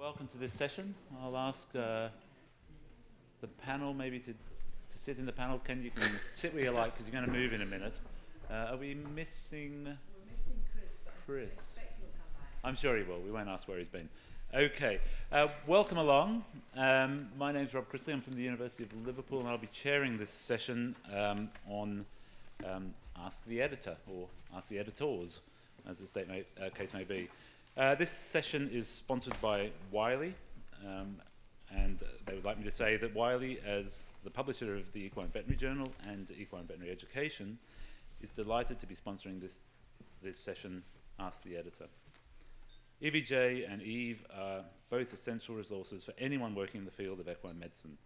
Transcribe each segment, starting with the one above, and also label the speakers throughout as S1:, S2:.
S1: Welcome to this session. I'll ask the panel maybe to sit in the panel. Ken, you can sit where you like because you're going to move in a minute. Are we missing?
S2: We're missing Chris, but I expect he'll come back.
S1: I'm sure he will. We won't ask where he's been. Okay. Welcome along. My name's Rob Chrstley. I'm from the University of Liverpool, and I'll be chairing this session on Ask the Editor, or Ask the Editors, as the case may be. This session is sponsored by Wiley, and they would like me to say that Wiley, as the publisher of the Equine Veterinary Journal and Equine Veterinary Education, is delighted to be sponsoring this session, Ask the Editor. EVJ and EVE are both essential resources for anyone working in the field of equine medicine.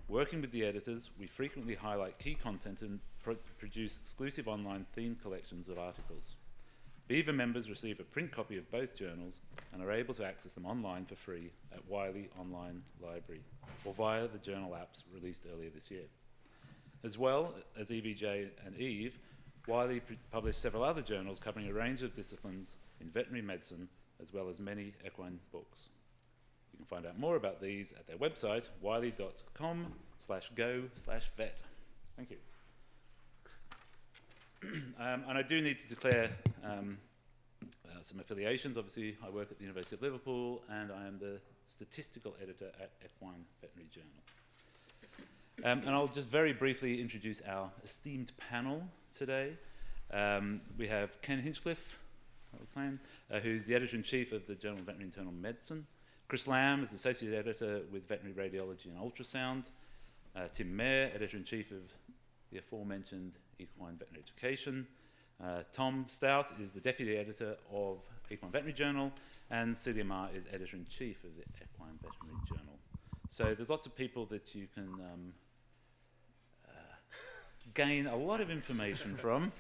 S1: Working with the editors, we frequently highlight key content and produce exclusive online themed collections of articles. BEVA members receive a print copy of both journals and are able to access them online for free at Wiley Online Library or via the journal apps released earlier this year. As well as EVJ and EVE, Wiley published several other journals covering a range of disciplines in veterinary medicine, as well as many equine books. You can find out more about these at their website, wiley.com/go/vet. Thank you. And I do need to declare some affiliations. Obviously, I work at the University of Liverpool, and I am the statistical editor at Equine Veterinary Journal. And I'll just very briefly introduce our esteemed panel today. We have Ken Hinchcliff, who's the editor-in-chief of the Journal of Veterinary Internal Medicine. Chris Lamb is associate editor with Veterinary Radiology and Ultrasound. Tim Mair, editor-in-chief of the aforementioned Equine Veterinary Education. Tom Stout is the deputy editor of Equine Veterinary Journal, and Celia Marr is editor-in-chief of the Equine Veterinary Journal. So there's lots of people that you can gain a lot of information from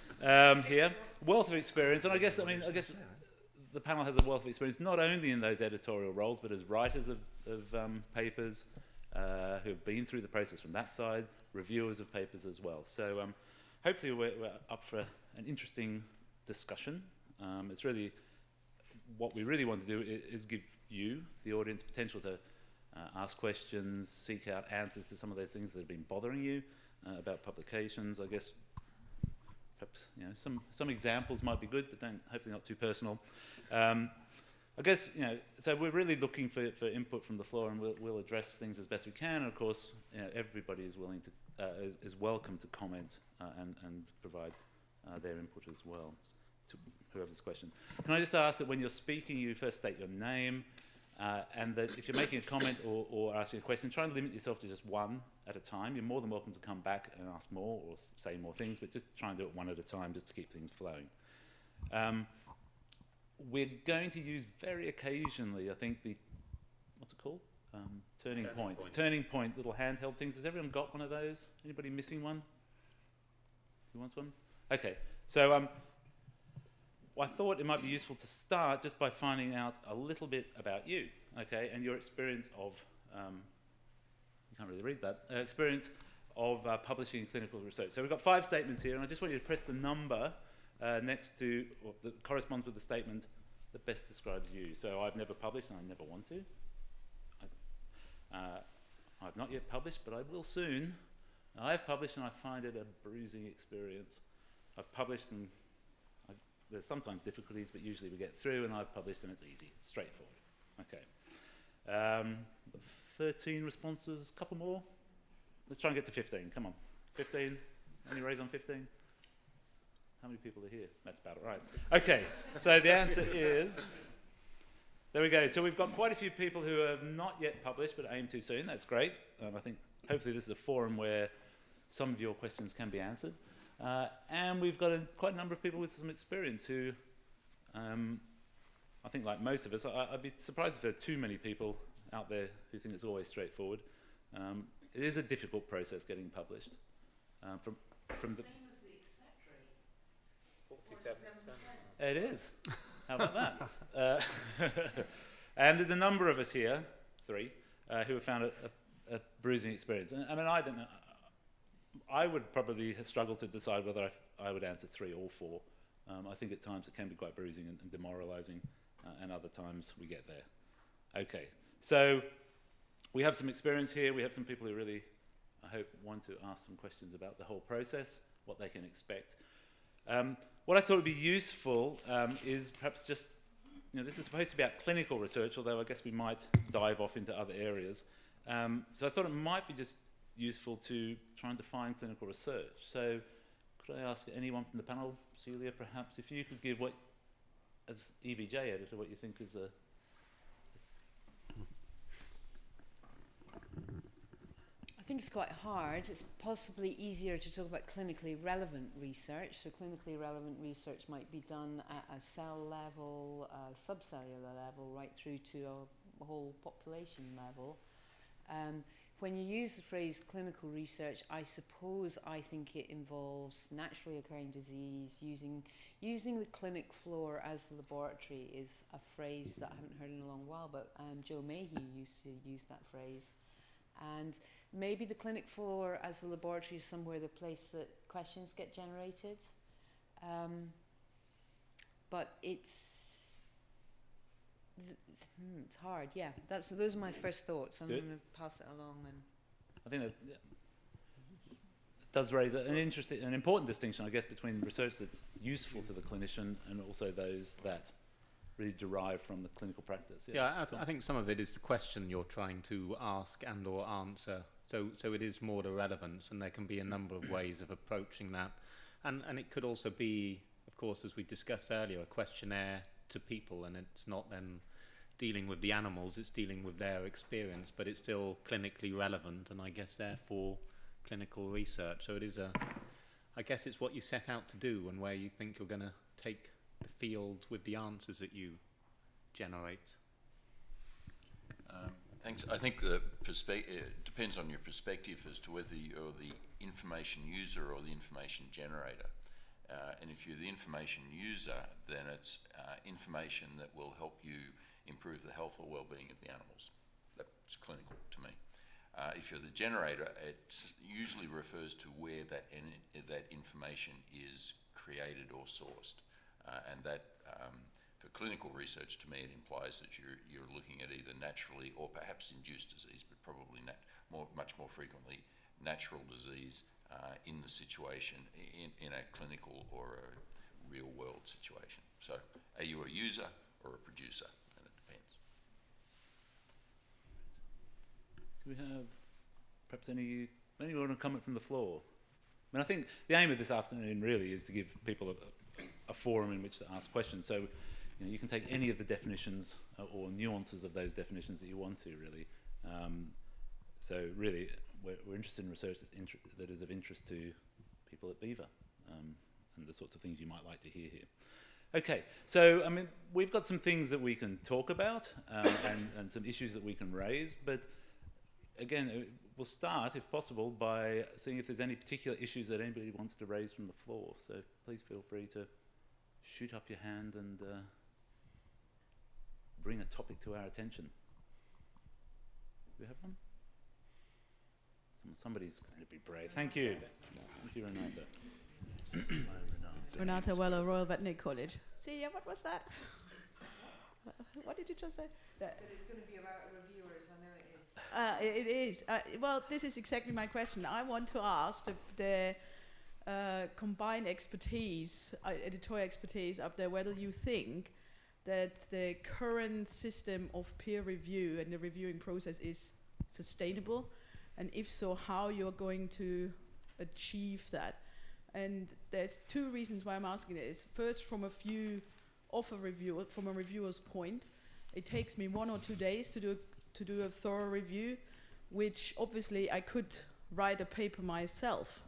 S1: here. Wealth of experience, and I guess the panel has a wealth of experience not only in those editorial roles, but as writers of papers who have been through the process from that side, reviewers of papers as well. So hopefully we're up for an interesting discussion. It's really what we really want to do is give you, the audience, potential to ask questions, seek out answers to some of those things that have been bothering you about publications. I guess perhaps some examples might be good, but hopefully not too personal. I guess so we're really looking for input from the floor, and we'll address things as best we can. And of course, everybody is willing to is welcome to comment and provide their input as well to whoever's question. Can I just ask that when you're speaking, you first state your name, and that if you're making a comment or asking a question, try and limit yourself to just one at a time. You're more than welcome to come back and ask more or say more things, but just try and do it one at a time just to keep things flowing. We're going to use very occasionally, I think, what's it called? Turning point, little handheld things. Has everyone got one of those? Anybody missing one? Who wants one? Okay, so I thought it might be useful to start just by finding out a little bit about you, okay, and your experience of, you can't really read that, experience of publishing clinical research. So we've got 5 statements here, and I just want you to press the number next to, or that corresponds with the statement that best describes you. So I've never published, and I never want to. I've not yet published, but I will soon. I've published, and I find it a bruising experience. I've published, and there's sometimes difficulties, but usually we get through, and I've published, and it's easy, straightforward. Okay. 13 responses, a couple more. Let's try and get to 15. Come on. 15. Any raise on 15? How many people are here? That's about it, right. Okay, so the answer is, there we go. So we've got quite a few people who have not yet published, but aim to soon. That's great. I think hopefully this is a forum where some of your questions can be answered. And we've got quite a number of people with some experience who, I think like most of us, I'd be surprised if there are too many people out there who think it's always straightforward. It is a difficult process getting published. From the
S2: same as the accept rate.
S1: 47%. It is. How about that? And there's a number of us here, 3, who have found a bruising experience. I mean, I don't know. I would probably have struggled to decide whether I would answer 3 or 4. I think at times it can be quite bruising and demoralising, and other times we get there. Okay, So we have some experience here. We have some people who really, I hope, want to ask some questions about the whole process, what they can expect. What I thought would be useful is perhaps just, this is supposed to be about clinical research, although I guess we might dive off into other areas. So I thought it might be just useful to try and define clinical research. So could I ask anyone from the panel, Celia perhaps, if you could give what, as EVJ editor, what you think is a...
S2: I think it's quite hard. It's possibly easier to talk about clinically relevant research. So clinically relevant research might be done at a cell level, a subcellular level, right through to a whole population level. When you use the phrase clinical research, I think it involves naturally occurring disease. Using the clinic floor as the laboratory is a phrase that I haven't heard in a long while, but Joe Mayhew used to use that phrase. And maybe the clinic floor as the laboratory is somewhere the place that questions get generated. But it's hard, yeah. Those are my first thoughts. I'm going to pass it along. And
S1: I think that does raise an important distinction, I guess, between research that's useful to the clinician and also those that really derive from the clinical practice.
S3: I think some of it is the question you're trying to ask and or answer. So it is more the relevance, and there can be a number of ways of approaching that. And it could also be, of course, as we discussed earlier, a questionnaire to people, and it's not then dealing with the animals, it's dealing with their experience, but it's still clinically relevant, and I guess therefore clinical research. So it is I guess it's what you set out to do and where you think you're going to take the field with the answers that you generate.
S4: Thanks. I think it depends on your perspective as to whether you're the information user or the information generator. And if you're the information user, then it's information that will help you improve the health or well-being of the animals. That's clinical to me. If you're the generator, it usually refers to where that information is created or sourced. And that, for clinical research, to me, it implies that you're looking at either naturally or perhaps induced disease, but probably much more frequently natural disease in the situation, in a clinical or a real-world situation. So, are you a user or a producer? And it depends.
S1: Do we have perhaps anyone to comment from the floor? I mean, I think the aim of this afternoon really is to give people a forum in which to ask questions. So, you can take any of the definitions or nuances of those definitions that you want to, really. So, really, we're interested in research that is of interest to people at BEVA and the sorts of things you might like to hear here. Okay, so, I mean, we've got some things that we can talk about and some issues that we can raise, but again, we'll start, if possible, by seeing if there's any particular issues that anybody wants to raise from the floor. So please feel free to shoot up your hand and bring a topic to our attention. Do we have one? Somebody's going to be brave. Thank you. Thank you, Renata.
S5: Renata Weller, Royal Veterinary College. Celia, what was that? What did you just say?
S2: so it's going to be about reviewers, I know it is.
S5: It is. Well, this is exactly my question. I want to ask the combined expertise, editorial expertise up there, whether you think that the current system of peer review and the reviewing process is sustainable, and if so, how you're going to achieve that. And there's two reasons why I'm asking this. First, from a reviewer's point, it takes me 1 or 2 days to do a thorough review, which obviously I could write a paper myself.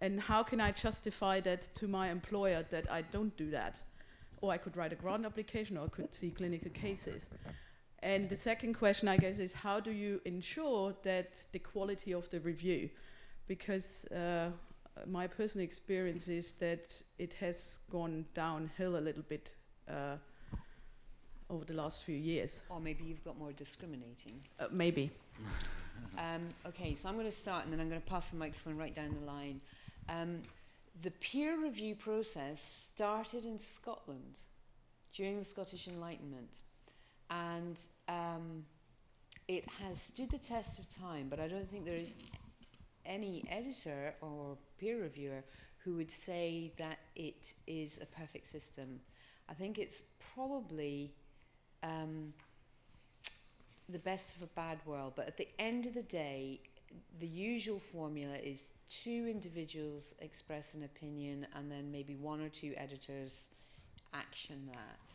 S5: And how can I justify that to my employer that I don't do that? Or I could write a grant application, or I could see clinical cases. And the second question, I guess, is how do you ensure that the quality of the review? Because my personal experience is that it has gone downhill a little bit over the last few years.
S2: Or maybe you've got more discriminating.
S5: Maybe.
S2: Okay, so I'm going to start and then I'm going to pass the microphone right down the line. The peer review process started in Scotland during the Scottish Enlightenment. And it has stood the test of time, but I don't think there is any editor or peer reviewer who would say that it is a perfect system. I think it's probably the best of a bad world, but at the end of the day, the usual formula is 2 individuals express an opinion and then maybe 1 or 2 editors action that.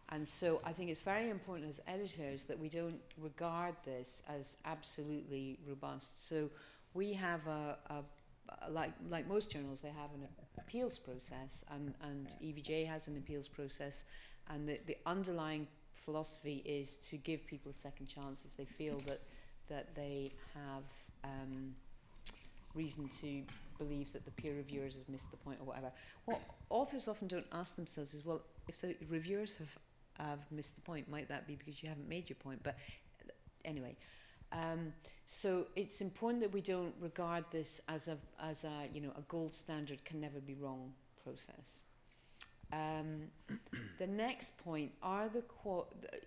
S2: And so I think it's very important as editors that we don't regard this as absolutely robust. So we have like most journals, they have an appeals process, and EVJ has an appeals process, and the underlying philosophy is to give people a second chance if they feel that they have reason to believe that the peer reviewers have missed the point or whatever. What authors often don't ask themselves is, well, if the reviewers have missed the point, might that be because you haven't made your point? But anyway, so it's important that we don't regard this as a gold standard, can never be wrong process. The next point,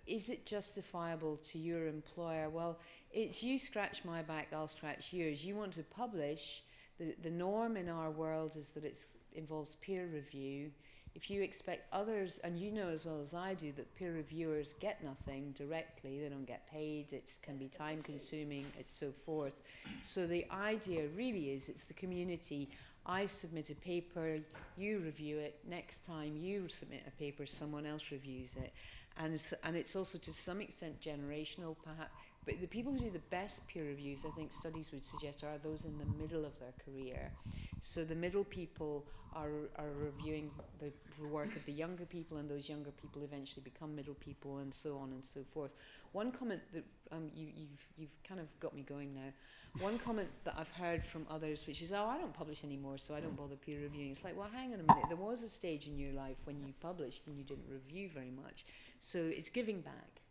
S2: is it justifiable to your employer? Well, it's you scratch my back, I'll scratch yours. You want to publish. The norm in our world is that it involves peer review. If you expect others, and you know as well as I do that peer reviewers get nothing directly, they don't get paid, it can be time consuming, and so forth. So the idea really is it's the community. I submit a paper, you review it, next time you submit a paper, someone else reviews it. And it's also to some extent generational perhaps, but the people who do the best peer reviews, I think studies would suggest, are those in the middle of their career. So the middle people are reviewing the work of the younger people, and those younger people eventually become middle people, and so on and so forth. One comment that you've kind of got me going now. One comment that I've heard from others, which is, oh, I don't publish anymore, so I don't bother peer reviewing. It's like, well, hang on a minute. There was a stage in your life when you published and you didn't review very much. So it's giving back.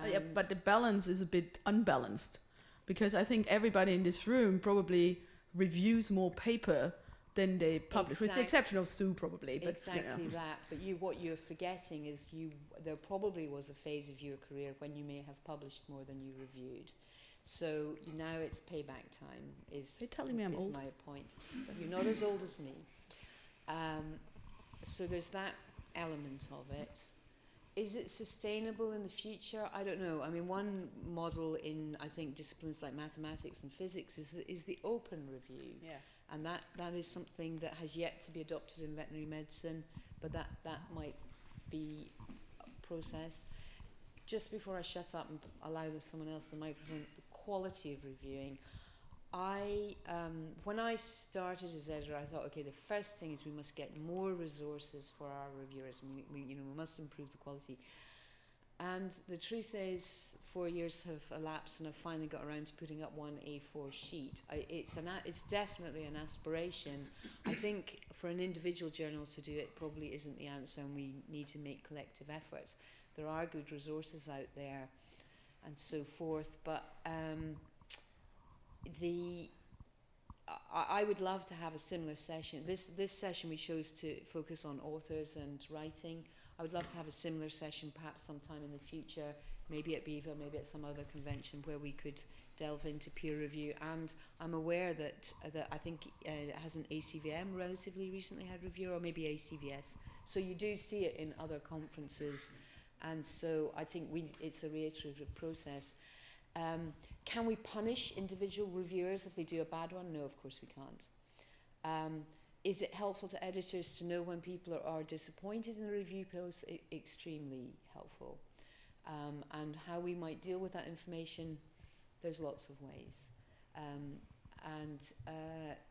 S5: Yeah, but the balance is a bit unbalanced, because I think everybody in this room probably reviews more paper than they publish, with the exception of Sue probably. But,
S2: exactly that. But what you're forgetting is there probably was a phase of your career when you may have published more than you reviewed. So now it's payback time. You're telling me I'm old? My point. You're not as old as me. So there's that element of it. Is it sustainable in the future? I don't know. I mean, one model in, I think, disciplines like mathematics and physics is the open review. Yeah. And that is something that has yet to be adopted in veterinary medicine, but that might be a process. Just before I shut up and allow someone else the microphone, the quality of reviewing. When I started as editor, I thought, okay, the first thing is we must get more resources for our reviewers. We must improve the quality. And the truth is, 4 years have elapsed, and I've finally got around to putting up one A4 sheet. It's definitely an aspiration. I think for an individual journal to do it probably isn't the answer, and we need to make collective efforts. There are good resources out there, and so forth. But I would love to have a similar session. This session we chose to focus on authors and writing. I would love to have a similar session perhaps sometime in the future, maybe at BEVA, maybe at some other convention, where we could delve into peer review. And I'm aware that I think hasn't ACVM relatively recently had review, or maybe ACVS. So you do see it in other conferences, and so I think it's a reiterative process. Can we punish individual reviewers if they do a bad one? No, of course we can't. Is it helpful to editors to know when people are disappointed in the review post? Extremely helpful. And how we might deal with that information, there's lots of ways.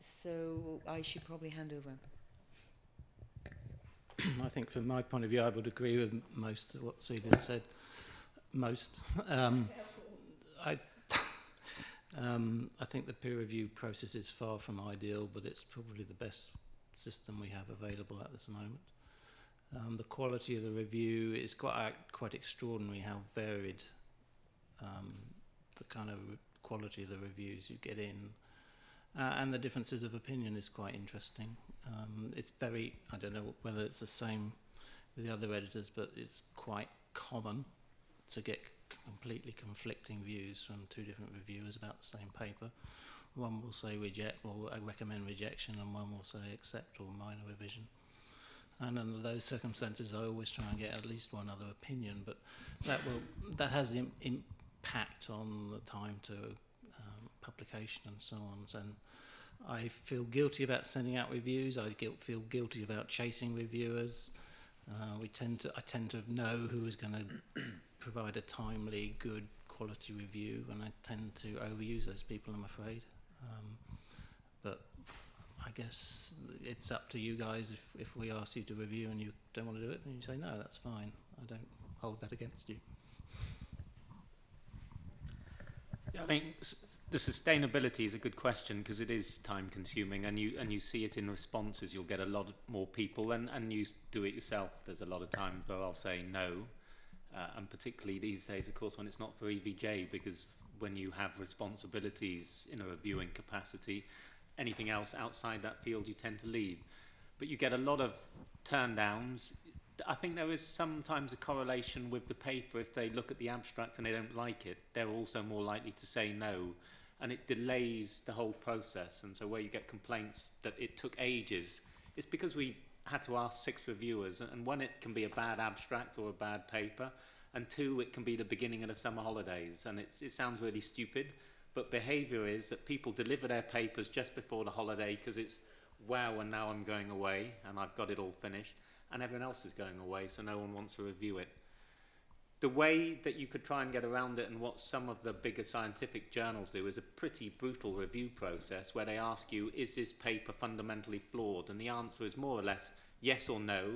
S2: So I should probably hand over.
S6: I think from my point of view, I would agree with most of what Celia said. I think the peer review process is far from ideal, but it's probably the best system we have available at this moment. The quality of the review is quite extraordinary, how varied the kind of quality of the reviews you get in. And the differences of opinion is quite interesting. It's very, I don't know whether it's the same with the other editors, but it's quite common to get completely conflicting views from two different reviewers about the same paper. One will say reject or recommend rejection, and one will say accept or minor revision. And under those circumstances, I always try and get at least one other opinion, but that has the impact on the time to publication and so on. And I feel guilty about sending out reviews. I feel guilty about chasing reviewers. I tend to know who is going to provide a timely, good quality review, and I tend to overuse those people, I'm afraid. But I guess it's up to you guys. If we ask you to review and you don't want to do it, then you say no, that's fine. I don't hold that against you.
S3: Yeah, I think the sustainability is a good question because it is time consuming, and you see it in responses. You'll get a lot more people, and you do it yourself. There's a lot of times where I'll say no, and particularly these days, of course, when it's not for EVJ, because when you have responsibilities in a reviewing capacity, anything else outside that field you tend to leave. But you get a lot of turn downs. I think there is sometimes a correlation with the paper. If they look at the abstract and they don't like it, they're also more likely to say no, and it delays the whole process. And so where you get complaints that it took ages, it's because we had to ask 6 reviewers, and one, it can be a bad abstract or a bad paper, and 2, it can be the beginning of the summer holidays. And it sounds really stupid, but behaviour is that people deliver their papers just before the holiday because it's, wow, and now I'm going away and I've got it all finished, and everyone else is going away, so no one wants to review it. The way that you could try and get around it, and what some of the bigger scientific journals do, is a pretty brutal review process where they ask you, is this paper fundamentally flawed? And the answer is more or less yes or no.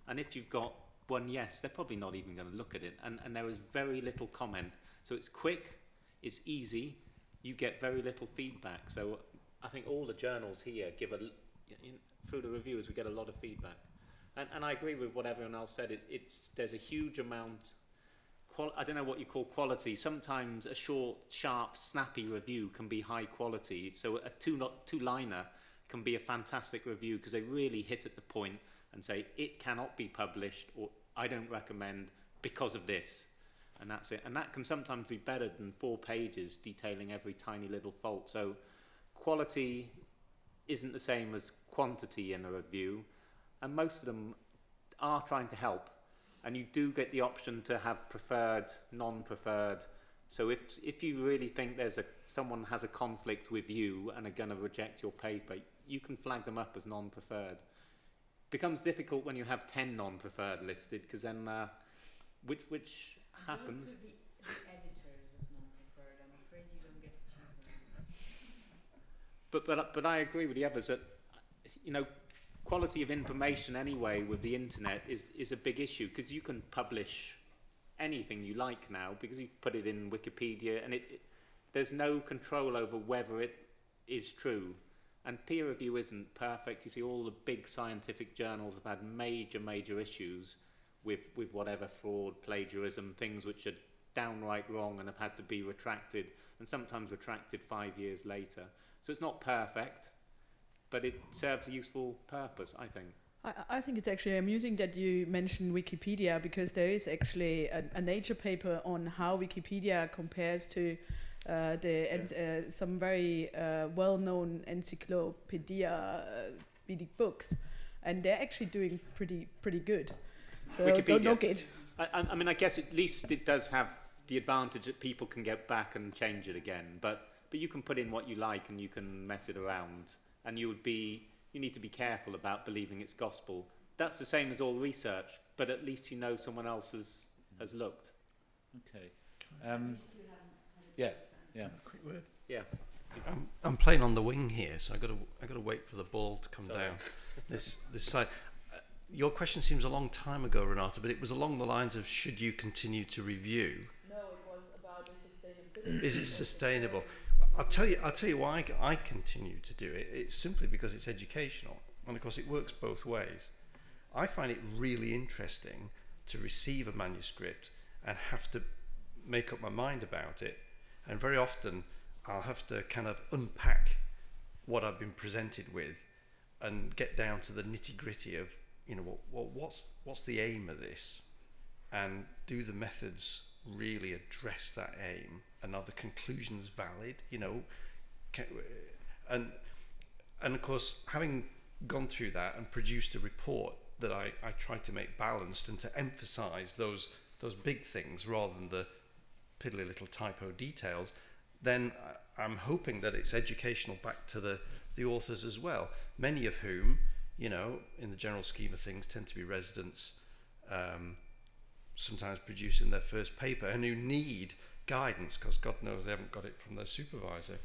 S3: And if you've got one yes, they're probably not even going to look at it. And there is very little comment. So it's quick, it's easy, you get very little feedback. So I think all the journals here give through the reviewers, we get a lot of feedback. And I agree with what everyone else said. There's a huge amount. I don't know what you call quality. Sometimes a short, sharp, snappy review can be high quality. So a two-liner can be a fantastic review because they really hit at the point and say, it cannot be published, or I don't recommend because of this. And that's it. And that can sometimes be better than 4 pages detailing every tiny little fault. So quality isn't the same as quantity in a review. And most of them are trying to help. And you do get the option to have preferred, non-preferred. So if you really think someone has a conflict with you and are going to reject your paper, you can flag them up as non-preferred. Becomes difficult when you have 10 non-preferred listed, because then which happens.
S2: Don't put the editors as non-preferred. I'm afraid you don't get to choose them.
S3: But I agree with the others that, quality of information anyway with the internet is a big issue, because you can publish anything you like now because you put it in Wikipedia, and there's no control over whether it is true. And peer review isn't perfect. You see, all the big scientific journals have had major issues with whatever fraud, plagiarism, things which are downright wrong and have had to be retracted, and sometimes retracted 5 years later. So it's not perfect, but it serves a useful purpose, I think.
S5: I think it's actually amusing that you mentioned Wikipedia, because there is actually a Nature paper on how Wikipedia compares to some very well-known encyclopedic books, and they're actually doing pretty good. So
S3: Wikipedia.
S5: Don't knock it.
S3: I mean, I guess at least it does have the advantage that people can get back and change it again. But you can put in what you like and you can mess it around, and you need to be careful about believing it's gospel. That's the same as all research, but at least you know someone else has looked.
S1: Okay. Yeah.
S7: Quick word.
S3: Yeah.
S7: I'm playing on the wing here, so I got to wait for the ball to come down this side. Your question seems a long time ago, Renata, but it was along the lines of, should you continue to review?
S5: No, it was about the sustainability.
S7: Is it sustainable? I'll tell you why I continue to do it. It's simply because it's educational, and of course it works both ways. I find it really interesting to receive a manuscript and have to make up my mind about it, and very often I'll have to kind of unpack what I've been presented with and get down to the nitty-gritty of, what's the aim of this, and do the methods really address that aim, and are the conclusions valid? You know, and of course, having gone through that and produced a report that I tried to make balanced and to emphasise those big things rather than the piddly little typo details, then I'm hoping that it's educational back to the authors as well, many of whom, you know, in the general scheme of things, tend to be residents, sometimes producing their first paper, and who need guidance because God knows they haven't got it from their supervisor.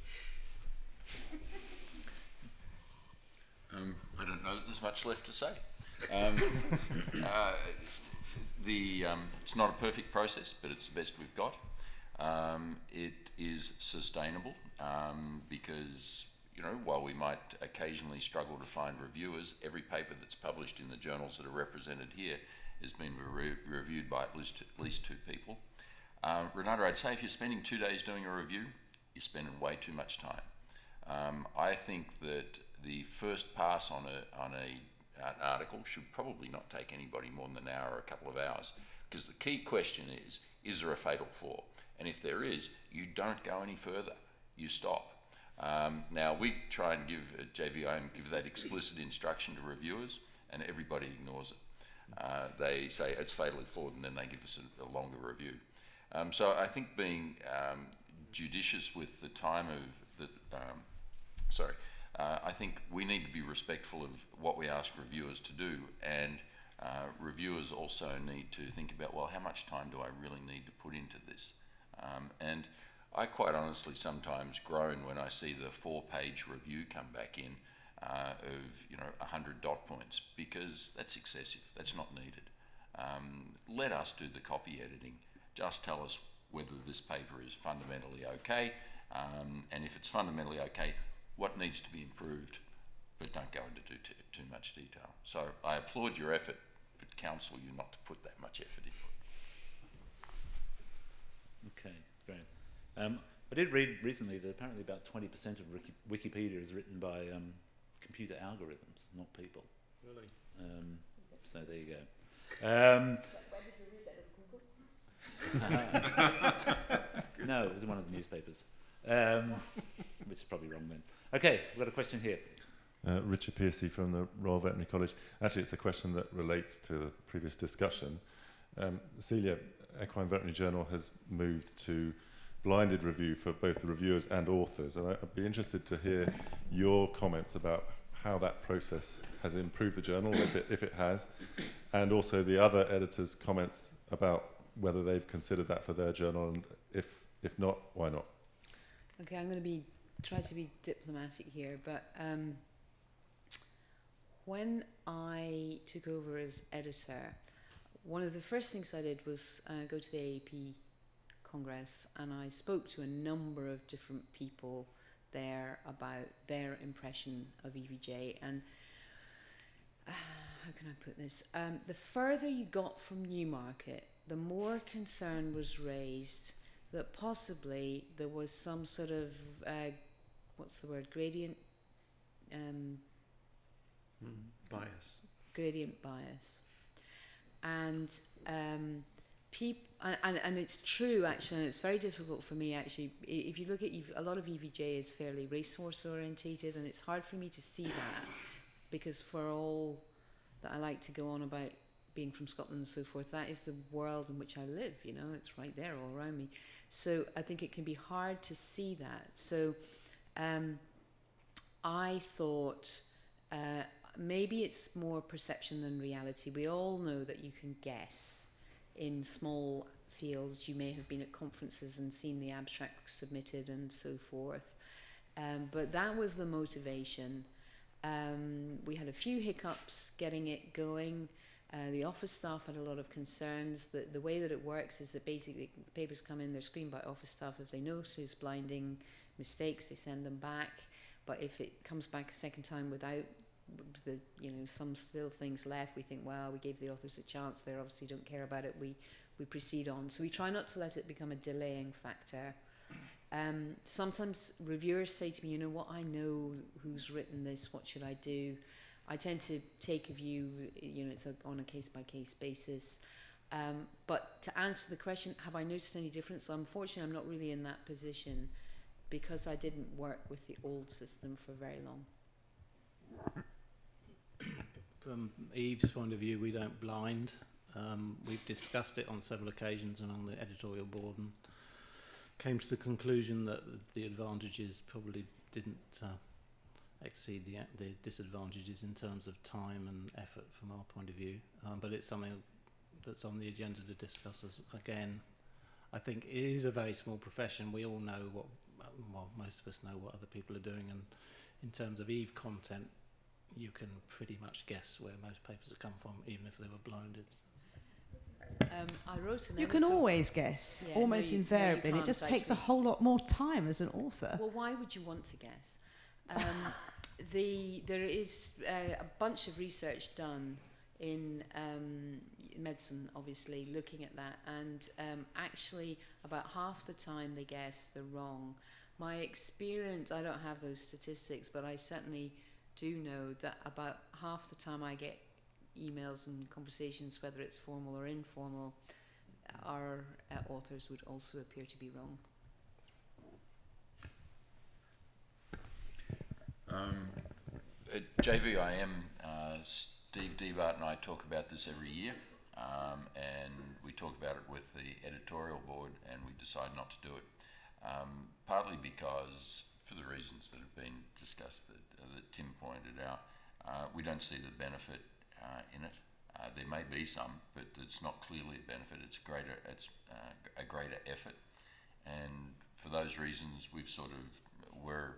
S4: I don't know that there's much left to say. It's not a perfect process, but it's the best we've got. It is sustainable because, you know, while we might occasionally struggle to find reviewers, every paper that's published in the journals that are represented here has been reviewed by at least 2 people. Renata, I'd say if you're spending 2 days doing a review, you're spending way too much time. I think that the first pass on an article should probably not take anybody more than an hour or a couple of hours, because the key question is there a fatal flaw? And if there is, you don't go any further, you stop. Now we try and give at JVIM give that explicit instruction to reviewers, and everybody ignores it. They say it's fatally flawed, and then they give us a longer review. So I think being judicious with the time of the I think we need to be respectful of what we ask reviewers to do, and reviewers also need to think about, well, how much time do I really need to put into this? And I quite honestly sometimes groan when I see the 4-page review come back in of 100 dot points, because that's excessive. That's not needed. Let us do the copy editing. Just tell us whether this paper is fundamentally okay, and if it's fundamentally okay, what needs to be improved, but don't go into too much detail. So I applaud your effort, but counsel you not to put that much effort into it.
S1: Okay, great. I did read recently that apparently about 20% of Wikipedia is written by computer algorithms, not people.
S3: Really?
S1: So there you go.
S2: Where did you read that, at Google?
S1: No, it was in one of the newspapers, which is probably wrong then. Okay, we've got a question here.
S8: Richard Piercy from the Royal Veterinary College. Actually, it's a question that relates to the previous discussion. Celia, Equine Veterinary Journal has moved to blinded review for both the reviewers and authors, and I'd be interested to hear your comments about how that process has improved the journal, if it has, and also the other editors' comments about whether they've considered that for their journal, and if not, why not?
S2: Okay, I'm going to try to be diplomatic here, but when I took over as editor, one of the first things I did was go to the AAP Congress, and I spoke to a number of different people there about their impression of EVJ. And how can I put this? The further you got from Newmarket, the more concern was raised that possibly there was some sort of gradient
S7: Bias.
S2: Gradient bias. And and it's true actually, and it's very difficult for me actually. If you look at a lot of EVJ is fairly racehorse orientated, and it's hard for me to see that, because for all that I like to go on about being from Scotland and so forth, that is the world in which I live, you know, it's right there all around me. So I think it can be hard to see that. So I thought maybe it's more perception than reality. We all know that you can guess in small fields. You may have been at conferences and seen the abstracts submitted and so forth. But that was the motivation. We had a few hiccups getting it going. The office staff had a lot of concerns. The way that it works is that basically the papers come in, they're screened by office staff. If they notice blinding mistakes, they send them back. But if it comes back a second time without some still things left, we think, well, we gave the authors a chance, they obviously don't care about it, we proceed on. So we try not to let it become a delaying factor. Sometimes reviewers say to me, you know what, I know who's written this, what should I do? I tend to take a view, it's on a case-by-case basis. But to answer the question, have I noticed any difference? Unfortunately, I'm not really in that position because I didn't work with the old system for very long.
S6: From Eve's point of view, we don't blind. We've discussed it on several occasions and on the editorial board, and came to the conclusion that the advantages probably didn't exceed the disadvantages in terms of time and effort from our point of view. But it's something that's on the agenda to discuss again. I think it is a very small profession. We all know most of us know what other people are doing, and in terms of Eve content, you can pretty much guess where most papers have come from, even if they were blinded.
S2: I wrote an
S9: You can always guess,
S2: Yeah,
S9: almost
S2: no, you
S9: invariably, and it
S2: can't
S9: just takes a
S2: actually.
S9: whole lot more time as an author.
S2: Well, why would you want to guess? There is a bunch of research done in medicine, obviously, looking at that, and actually about half the time they guess they're wrong. My experience, I don't have those statistics, but I certainly do know that about half the time I get emails and conversations, whether it's formal or informal, our authors would also appear to be wrong.
S4: At JVIM, Steve Debart and I talk about this every year, and we talk about it with the editorial board, and we decide not to do it, partly because, for the reasons that have been discussed that Tim pointed out, we don't see the benefit in it. There may be some, but it's not clearly a benefit. It's a greater effort, and for those reasons, we're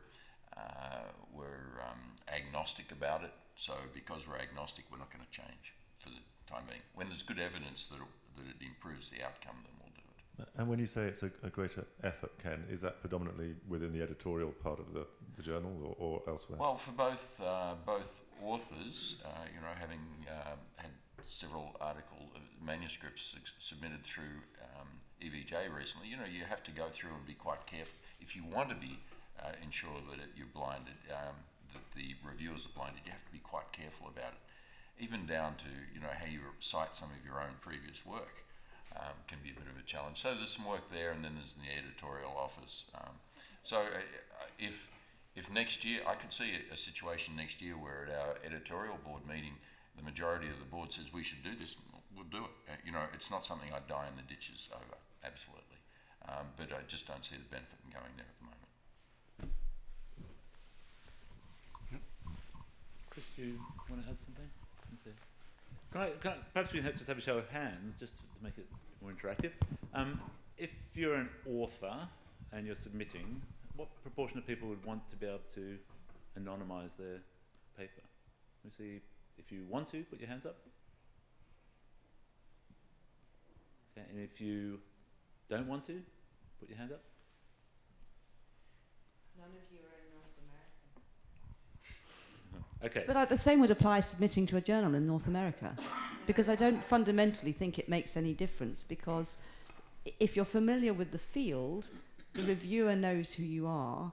S4: agnostic about it. So because we're agnostic, we're not going to change for the time being. When there's good evidence that it improves the outcome, then we'll do it.
S8: And when you say it's a greater effort, Ken, is that predominantly within the editorial part of the journal or elsewhere?
S4: Well, for both authors, having had several manuscripts submitted through EVJ recently, you have to go through and be quite careful. If you want to be ensure that you're blinded, that the reviewers are blinded, you have to be quite careful about it. Even down to how you cite some of your own previous work can be a bit of a challenge. So there's some work there, and then there's the editorial office. If next year, I could see a situation next year where at our editorial board meeting, the majority of the board says we should do this, we'll do it. It's not something I'd die in the ditches over, absolutely. But I just don't see the benefit in going there at the moment.
S1: Chris, do you want to add something? Okay. Perhaps we can just have a show of hands, just to make it more interactive. If you're an author and you're submitting, what proportion of people would want to be able to anonymise their paper? We see, if you want to, put your hands up. Okay, and if you don't want to, put your hand up.
S2: None of you are in North America.
S1: Okay.
S9: But the same would apply submitting to a journal in North America, because I don't fundamentally think it makes any difference, because if you're familiar with the field, the reviewer knows who you are,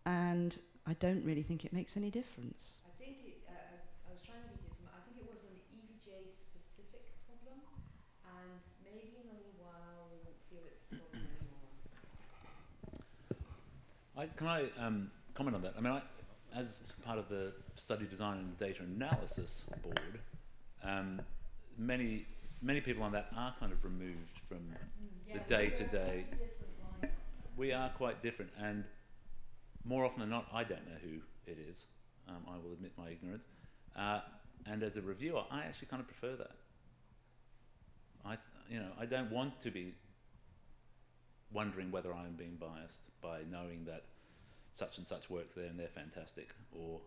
S9: and I don't really think it makes any difference.
S2: I think I was trying to be different. I think it was an EVJ specific problem, and maybe in a little while we won't feel it's a problem anymore.
S1: Can I comment on that? I mean, as part of the study design and data analysis board, many people on that are kind of removed from the day-to-day. We are quite different, and more often than not, I don't know who it is. I will admit my ignorance. And as a reviewer, I actually kind of prefer that. I don't want to be wondering whether I'm being biased by knowing that such and such works there and they're fantastic, or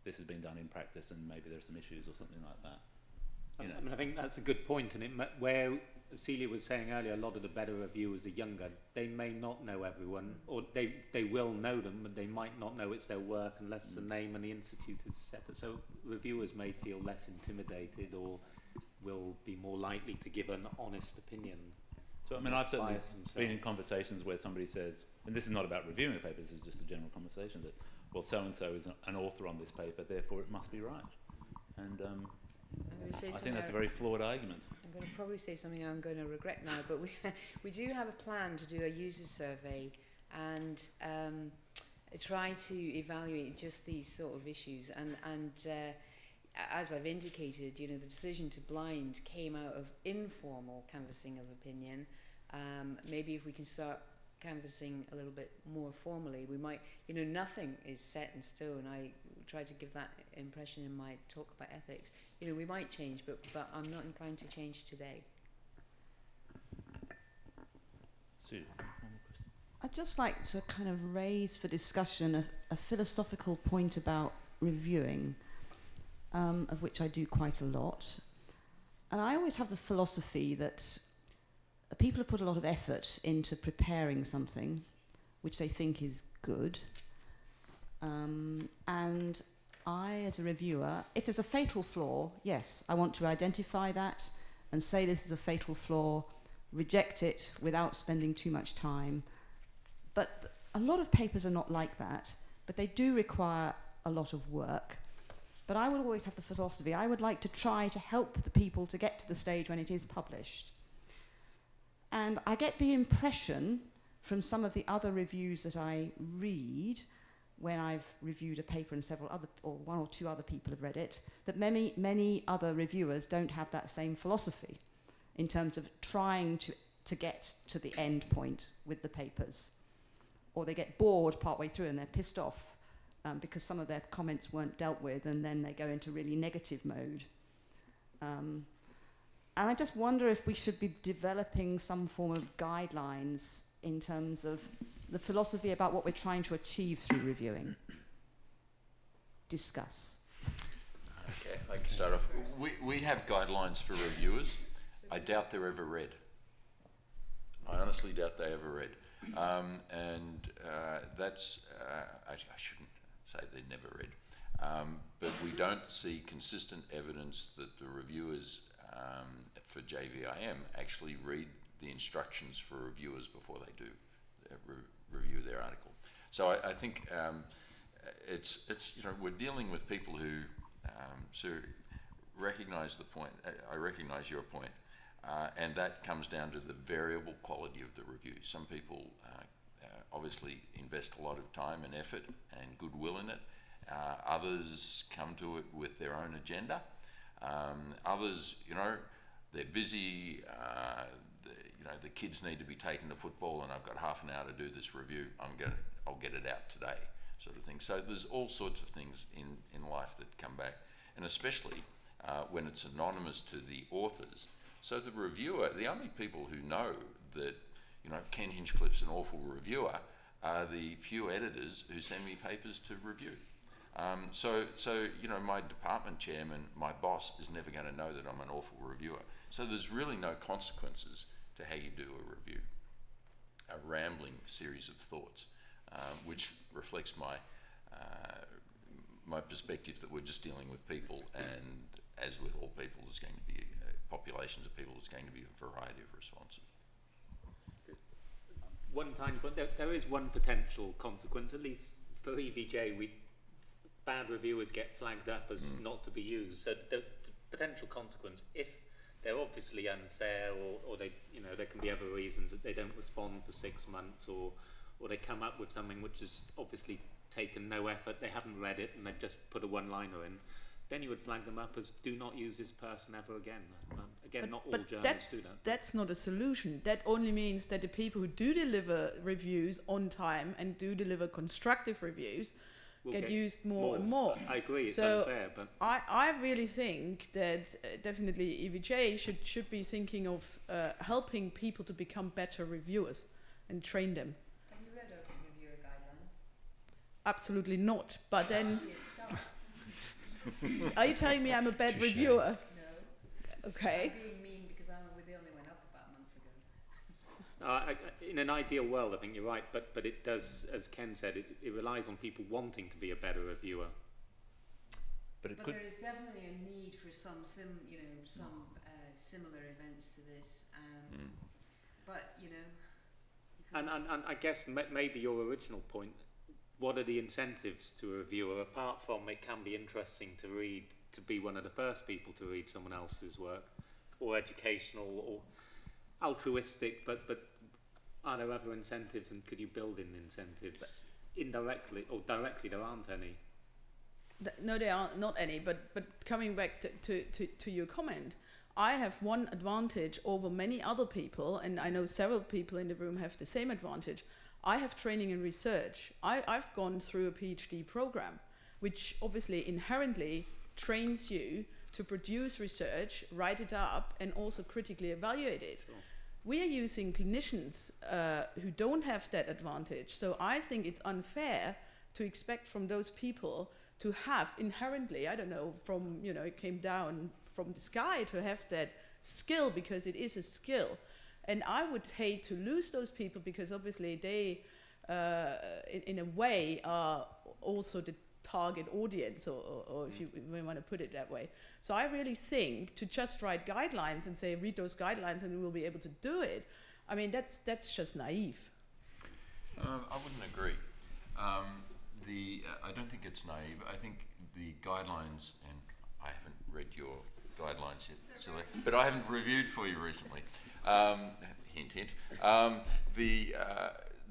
S1: this has been done in practice and maybe there's some issues or something like that.
S3: I mean, I think that's a good point, and where Celia was saying earlier, a lot of the better reviewers are younger. They may not know everyone, or they will know them, but they might not know it's their work unless the name and the institute is set. So reviewers may feel less intimidated, or will be more likely to give an honest opinion.
S1: So I mean, I've certainly been in conversations where somebody says, and this is not about reviewing a paper, this is just a general conversation, that, well, so-and-so is an author on this paper, therefore it must be right. And
S2: I'm going to say
S1: I think that's a very flawed argument.
S2: I'm going to probably say something I'm going to regret now, but we do have a plan to do a user survey and try to evaluate just these sort of issues. And as I've indicated, the decision to blind came out of informal canvassing of opinion. Maybe if we can start canvassing a little bit more formally, we might, nothing is set in stone. I tried to give that impression in my talk about ethics. We might change, but I'm not inclined to change today.
S1: Sue, one more question.
S9: I'd just like to kind of raise for discussion a philosophical point about reviewing, of which I do quite a lot. And I always have the philosophy that people have put a lot of effort into preparing something which they think is good. And I, as a reviewer, if there's a fatal flaw, yes, I want to identify that and say this is a fatal flaw, reject it without spending too much time. But a lot of papers are not like that, but they do require a lot of work. But I would always have the philosophy, I would like to try to help the people to get to the stage when it is published. And I get the impression from some of the other reviews that I read, when I've reviewed a paper and one or two other people have read it, that many other reviewers don't have that same philosophy in terms of trying to get to the end point with the papers. Or they get bored partway through and they're pissed off because some of their comments weren't dealt with, and then they go into really negative mode. And I just wonder if we should be developing some form of guidelines in terms of the philosophy about what we're trying to achieve through reviewing. Discuss.
S4: Okay, I can start off. We have guidelines for reviewers. I doubt they're ever read. I honestly doubt they ever read. That's, I shouldn't say they're never read, but we don't see consistent evidence that the reviewers for JVIM actually read the instructions for reviewers before they do review their article. So I think it's we're dealing with people who recognise the point. I recognise your point, and that comes down to the variable quality of the review. Some people obviously invest a lot of time and effort and goodwill in it. Others come to it with their own agenda. Others, they're busy. The kids need to be taken to football, and I've got half an hour to do this review. I'll get it out today, sort of thing. So there's all sorts of things in life that come back, and especially when it's anonymous to the authors. So the reviewer, the only people who know that Ken Hinchcliff's an awful reviewer are the few editors who send me papers to review. So my department chairman, my boss, is never going to know that I'm an awful reviewer. So there's really no consequences to how you do a review. A rambling series of thoughts, which reflects my perspective that we're just dealing with people, and as with all people, there's going to be populations of people. There's going to be a variety of responses.
S3: One tiny point. There is one potential consequence, at least for EVJ. Bad reviewers get flagged up as not to be used. So the potential consequence, if they're obviously unfair, or they, there can be other reasons that they don't respond for 6 months, or they come up with something which has obviously taken no effort, they haven't read it, and they've just put a one-liner in, then you would flag them up as do not use this person ever again. Again, not all journalists do that.
S5: That's not a solution. That only means that the people who do deliver reviews on time and do deliver constructive reviews get used more and more.
S3: I agree, it's unfair, but
S5: I really think that definitely EVJ should be thinking of helping people to become better reviewers and train them.
S2: Have you read our reviewer guidelines?
S5: Absolutely not. But then, are you telling me I'm a bad reviewer?
S2: No.
S5: Okay.
S2: I'm being mean because they only went up about a month ago.
S3: in an ideal world, I think you're right, but it does, as Ken said, it relies on people wanting to be a better reviewer.
S2: But there is definitely a need for some similar events to this. But
S3: And I guess maybe your original point, what are the incentives to a reviewer, apart from it can be interesting to read, to be one of the first people to read someone else's work? or educational or altruistic, but are there other incentives, and could you build in incentives? Indirectly or directly, there aren't any.
S5: No, there are not any, but coming back to your comment, I have one advantage over many other people, and I know several people in the room have the same advantage. I have training in research. I've gone through a PhD program, which obviously inherently trains you to produce research, write it up, and also critically evaluate it.
S3: Sure.
S5: We are using clinicians who don't have that advantage. So I think it's unfair to expect from those people to have inherently, I don't know, from, you know, it came down from the sky to have that skill, because it is a skill. And I would hate to lose those people, because obviously they, in a way, are also the target audience, or if you want to put it that way. So I really think to just write guidelines and say, read those guidelines and we'll be able to do it, I mean, that's just naive.
S4: I wouldn't agree. I don't think it's naive. I think the guidelines, and I haven't read your guidelines yet, Celia, but I haven't reviewed for you recently. Hint, hint.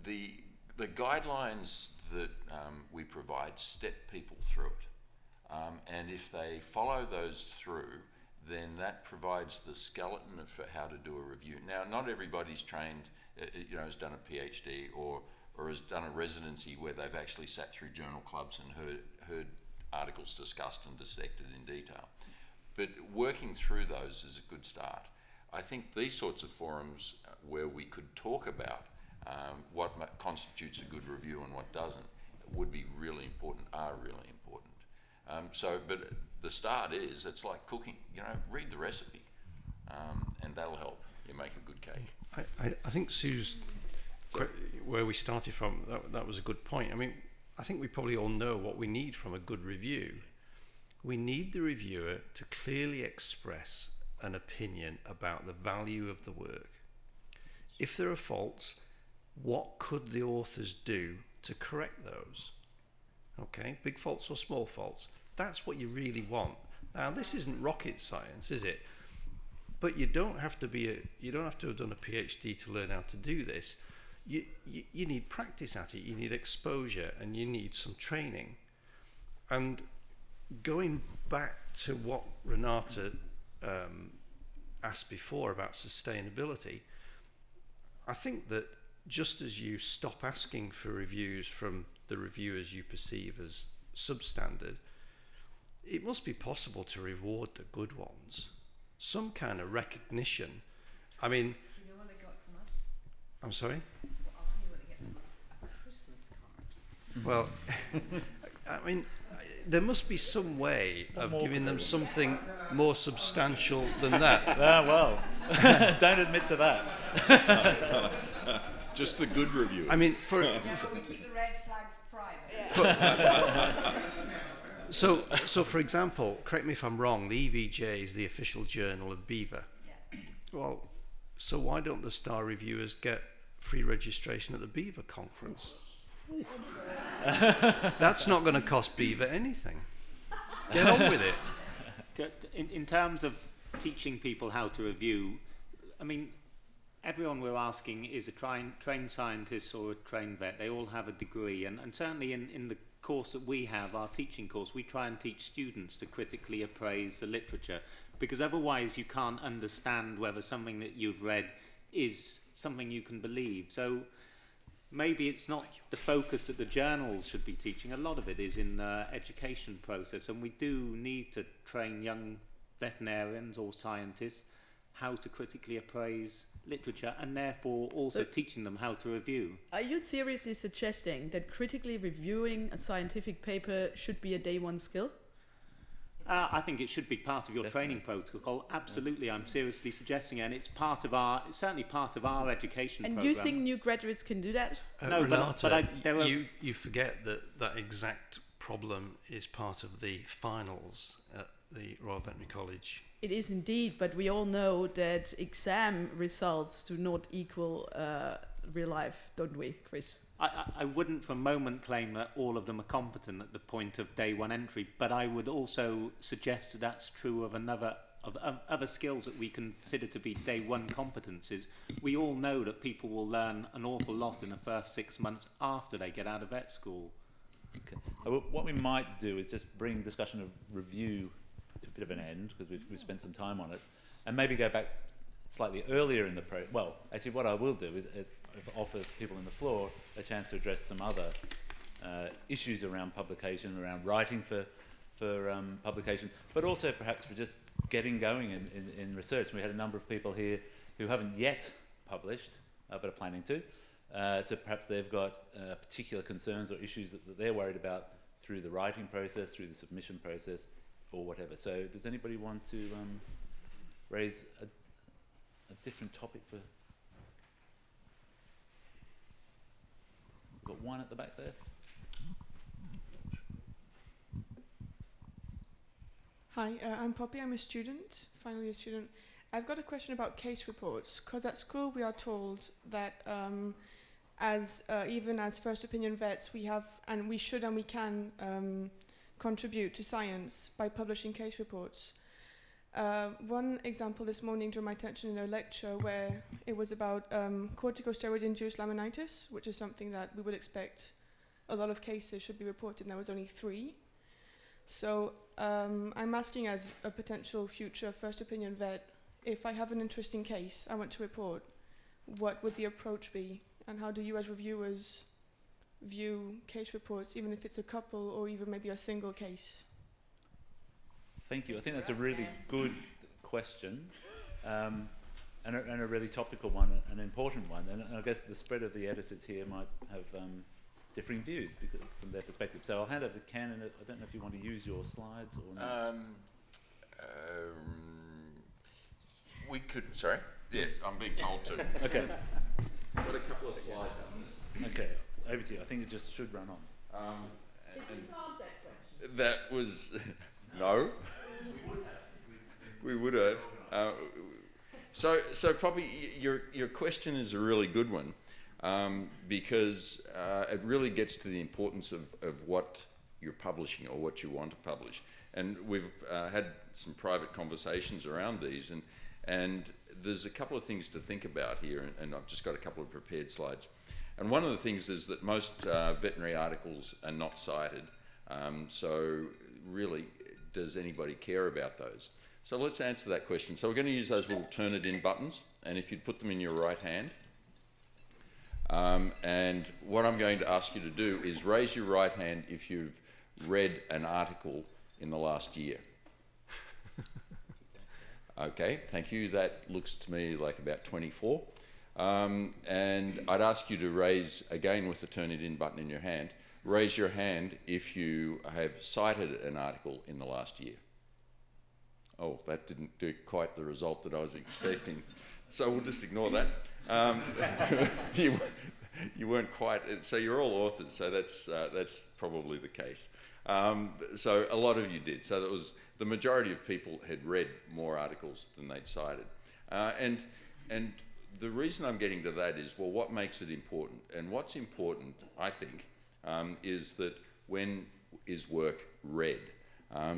S4: The guidelines that we provide step people through it, and if they follow those through, then that provides the skeleton for how to do a review. Now, not everybody's trained, has done a PhD or has done a residency where they've actually sat through journal clubs and heard articles discussed and dissected in detail. But working through those is a good start. I think these sorts of forums where we could talk about what constitutes a good review and what doesn't would be really important, are really important. But the start is, it's like cooking, read the recipe, and that'll help you make a good cake.
S7: I think Sue's, where we started from, that was a good point. I mean, I think we probably all know what we need from a good review. We need the reviewer to clearly express an opinion about the value of the work. If there are faults, what could the authors do to correct those? Okay, big faults or small faults. That's what you really want. Now, this isn't rocket science, is it? But you don't have to have done a PhD to learn how to do this. You need practice at it, you need exposure, and you need some training. And going back to what Renata asked before about sustainability, I think that just as you stop asking for reviews from the reviewers you perceive as substandard, it must be possible to reward the good ones. Some kind of recognition. I mean...
S2: Do you know what they got from us?
S7: I'm sorry?
S2: Well, I'll tell you what they get from us. A Christmas card.
S7: Well, I mean, there must be some way of giving them something more substantial than that.
S1: Well, don't admit to that.
S4: Just the good review.
S7: I mean,
S2: We keep the red flags private.
S7: So for example, correct me if I'm wrong, the EVJ is the official journal of BEVA.
S2: Yeah.
S7: Well, so why don't the star reviewers get free registration at the BEVA conference? That's not going to cost BEVA anything. Get on with it.
S3: In terms of teaching people how to review, I mean, everyone we're asking is a trained scientist or a trained vet. They all have a degree, and certainly in the course that we have, our teaching course, we try and teach students to critically appraise the literature, because otherwise you can't understand whether something that you've read is something you can believe. So maybe it's not the focus that the journals should be teaching. A lot of it is in the education process, and we do need to train young veterinarians or scientists how to critically appraise literature, and therefore also teaching them how to review.
S5: Are you seriously suggesting that critically reviewing a scientific paper should be a day one skill?
S3: I think it should be part of your training protocol. Absolutely, I'm seriously suggesting it, and it's certainly part of our education
S5: and
S3: program.
S5: you think new graduates can do that?
S3: No,
S7: Renata, you forget that exact problem is part of the finals at the Royal Veterinary College.
S5: It is indeed, but we all know that exam results do not equal real life, don't we, Chris?
S3: I wouldn't for a moment claim that all of them are competent at the point of day one entry, but I would also suggest that that's true of another of other skills that we consider to be day one competencies, we all know that people will learn an awful lot in the first 6 months after they get out of vet school.
S1: Okay. What we might do is just bring discussion of review to a bit of an end, because we've spent some time on it, and maybe go back slightly earlier in the well, actually what I will do is offer people on the floor a chance to address some other issues around publication, around writing for publication, but also perhaps for just getting going in research. We had a number of people here who haven't yet published, but are planning to. So perhaps they've got particular concerns or issues that they're worried about through the writing process, through the submission process, or whatever. So does anybody want to raise a different topic for... We've got one at the back there.
S10: Hi, I'm Poppy. I'm a student, finally a student. I've got a question about case reports, because at school we are told that even as first opinion vets, we have, and we should and we can contribute to science by publishing case reports. One example this morning drew my attention in a lecture where it was about corticosteroid-induced laminitis, which is something that we would expect a lot of cases should be reported, and there was only 3. So I'm asking, as a potential future first opinion vet, if I have an interesting case I want to report, what would the approach be? And how do you as reviewers view case reports, even if it's a couple or even maybe a single case?
S1: Thank you. I think that's a really good question, and a really topical one, an important one. And I guess the spread of the editors here might have differing views from their perspective. So I'll hand over to Ken, and I don't know if you want to use your slides or not.
S4: We could, sorry? Yes, I'm being told to.
S1: Okay.
S4: Got a couple of slides on this.
S1: Okay, over to you. I think it just should run on.
S4: That was, no. We would have. So probably your question is a really good one, because it really gets to the importance of what you're publishing or what you want to publish. And we've had some private conversations around these, and there's a couple of things to think about here, and I've just got a couple of prepared slides. And one of the things is that most veterinary articles are not cited, so really, does anybody care about those? So let's answer that question. So we're going to use those little Turn-It-In buttons, and if you'd put them in your right hand, and what I'm going to ask you to do is raise your right hand if you've read an article in the last year. Okay, thank you. That looks to me like about 24. And I'd ask you to raise, again with the Turn-It-In button in your hand, raise your hand if you have cited an article in the last year. Oh, that didn't do quite the result that I was expecting. So we'll just ignore that. You weren't quite, so you're all authors, so that's probably the case. So a lot of you did. So that was, the majority of people had read more articles than they'd cited. And the reason I'm getting to that is, well, what makes it important? And what's important, I think, is that when is work read?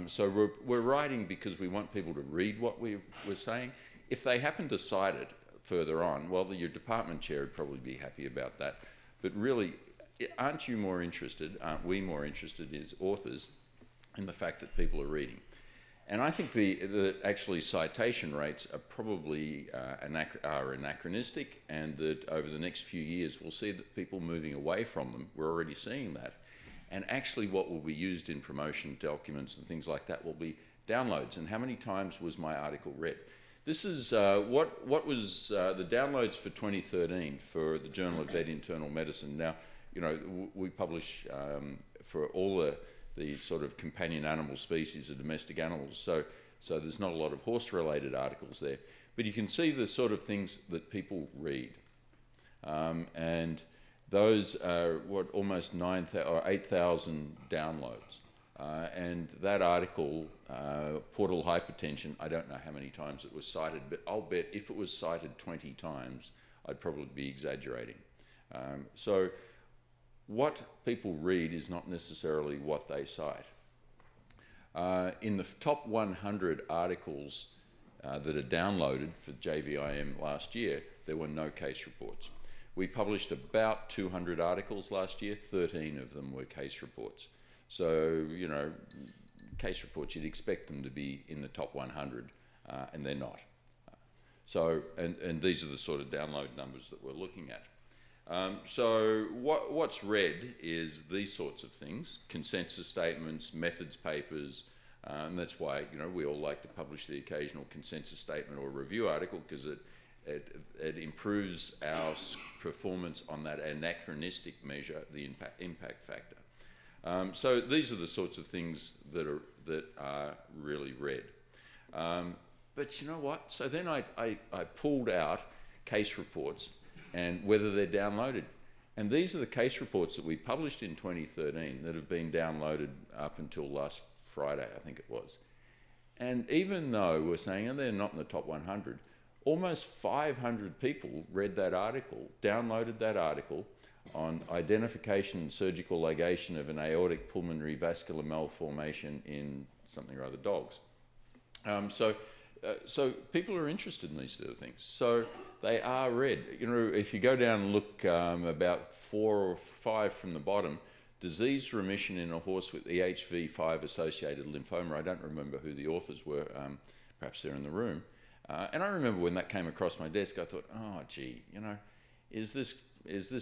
S4: So we're writing because we want people to read what we're saying. If they happen to cite it further on, well, your department chair would probably be happy about that. But really, aren't you more interested, aren't we more interested as authors in the fact that people are reading? And I think the actually citation rates are probably anachronistic, and that over the next few years we'll see that people moving away from them. We're already seeing that. And actually what will be used in promotion documents and things like that will be downloads. And how many times was my article read? This is what was the downloads for 2013 for the Journal of Vet Internal Medicine. Now, you know, we publish for all the sort of companion animal species of domestic animals. So there's not a lot of horse-related articles there. But you can see the sort of things that people read. And those are, what, almost 8,000 downloads. And that article, portal hypertension, I don't know how many times it was cited, but I'll bet if it was cited 20 times, I'd probably be exaggerating. So what people read is not necessarily what they cite. In the top 100 articles that are downloaded for JVIM last year, there were no case reports. We published about 200 articles last year, 13 of them were case reports. So, you know, case reports, you'd expect them to be in the top 100, and they're not. So, and these are the sort of download numbers that we're looking at. So what's read is these sorts of things: consensus statements, methods papers, and that's why, you know, we all like to publish the occasional consensus statement or review article, because it improves our performance on that anachronistic measure, the impact factor. So these are the sorts of things that are really read. But you know what? So then I pulled out case reports and whether they're downloaded. And these are the case reports that we published in 2013 that have been downloaded up until last Friday, I think it was. And even though we're saying, they're not in the top 100, almost 500 people read that article, downloaded that article on identification and surgical ligation of an aortic pulmonary vascular malformation in something or other dogs. So people are interested in these sort of things. So they are read. You know, if you go down and look about 4 or 5 from the bottom, disease remission in a horse with EHV5 associated lymphoma. I don't remember who the authors were. Perhaps they're in the room. And I remember when that came across my desk, I thought, oh, gee, you know, is this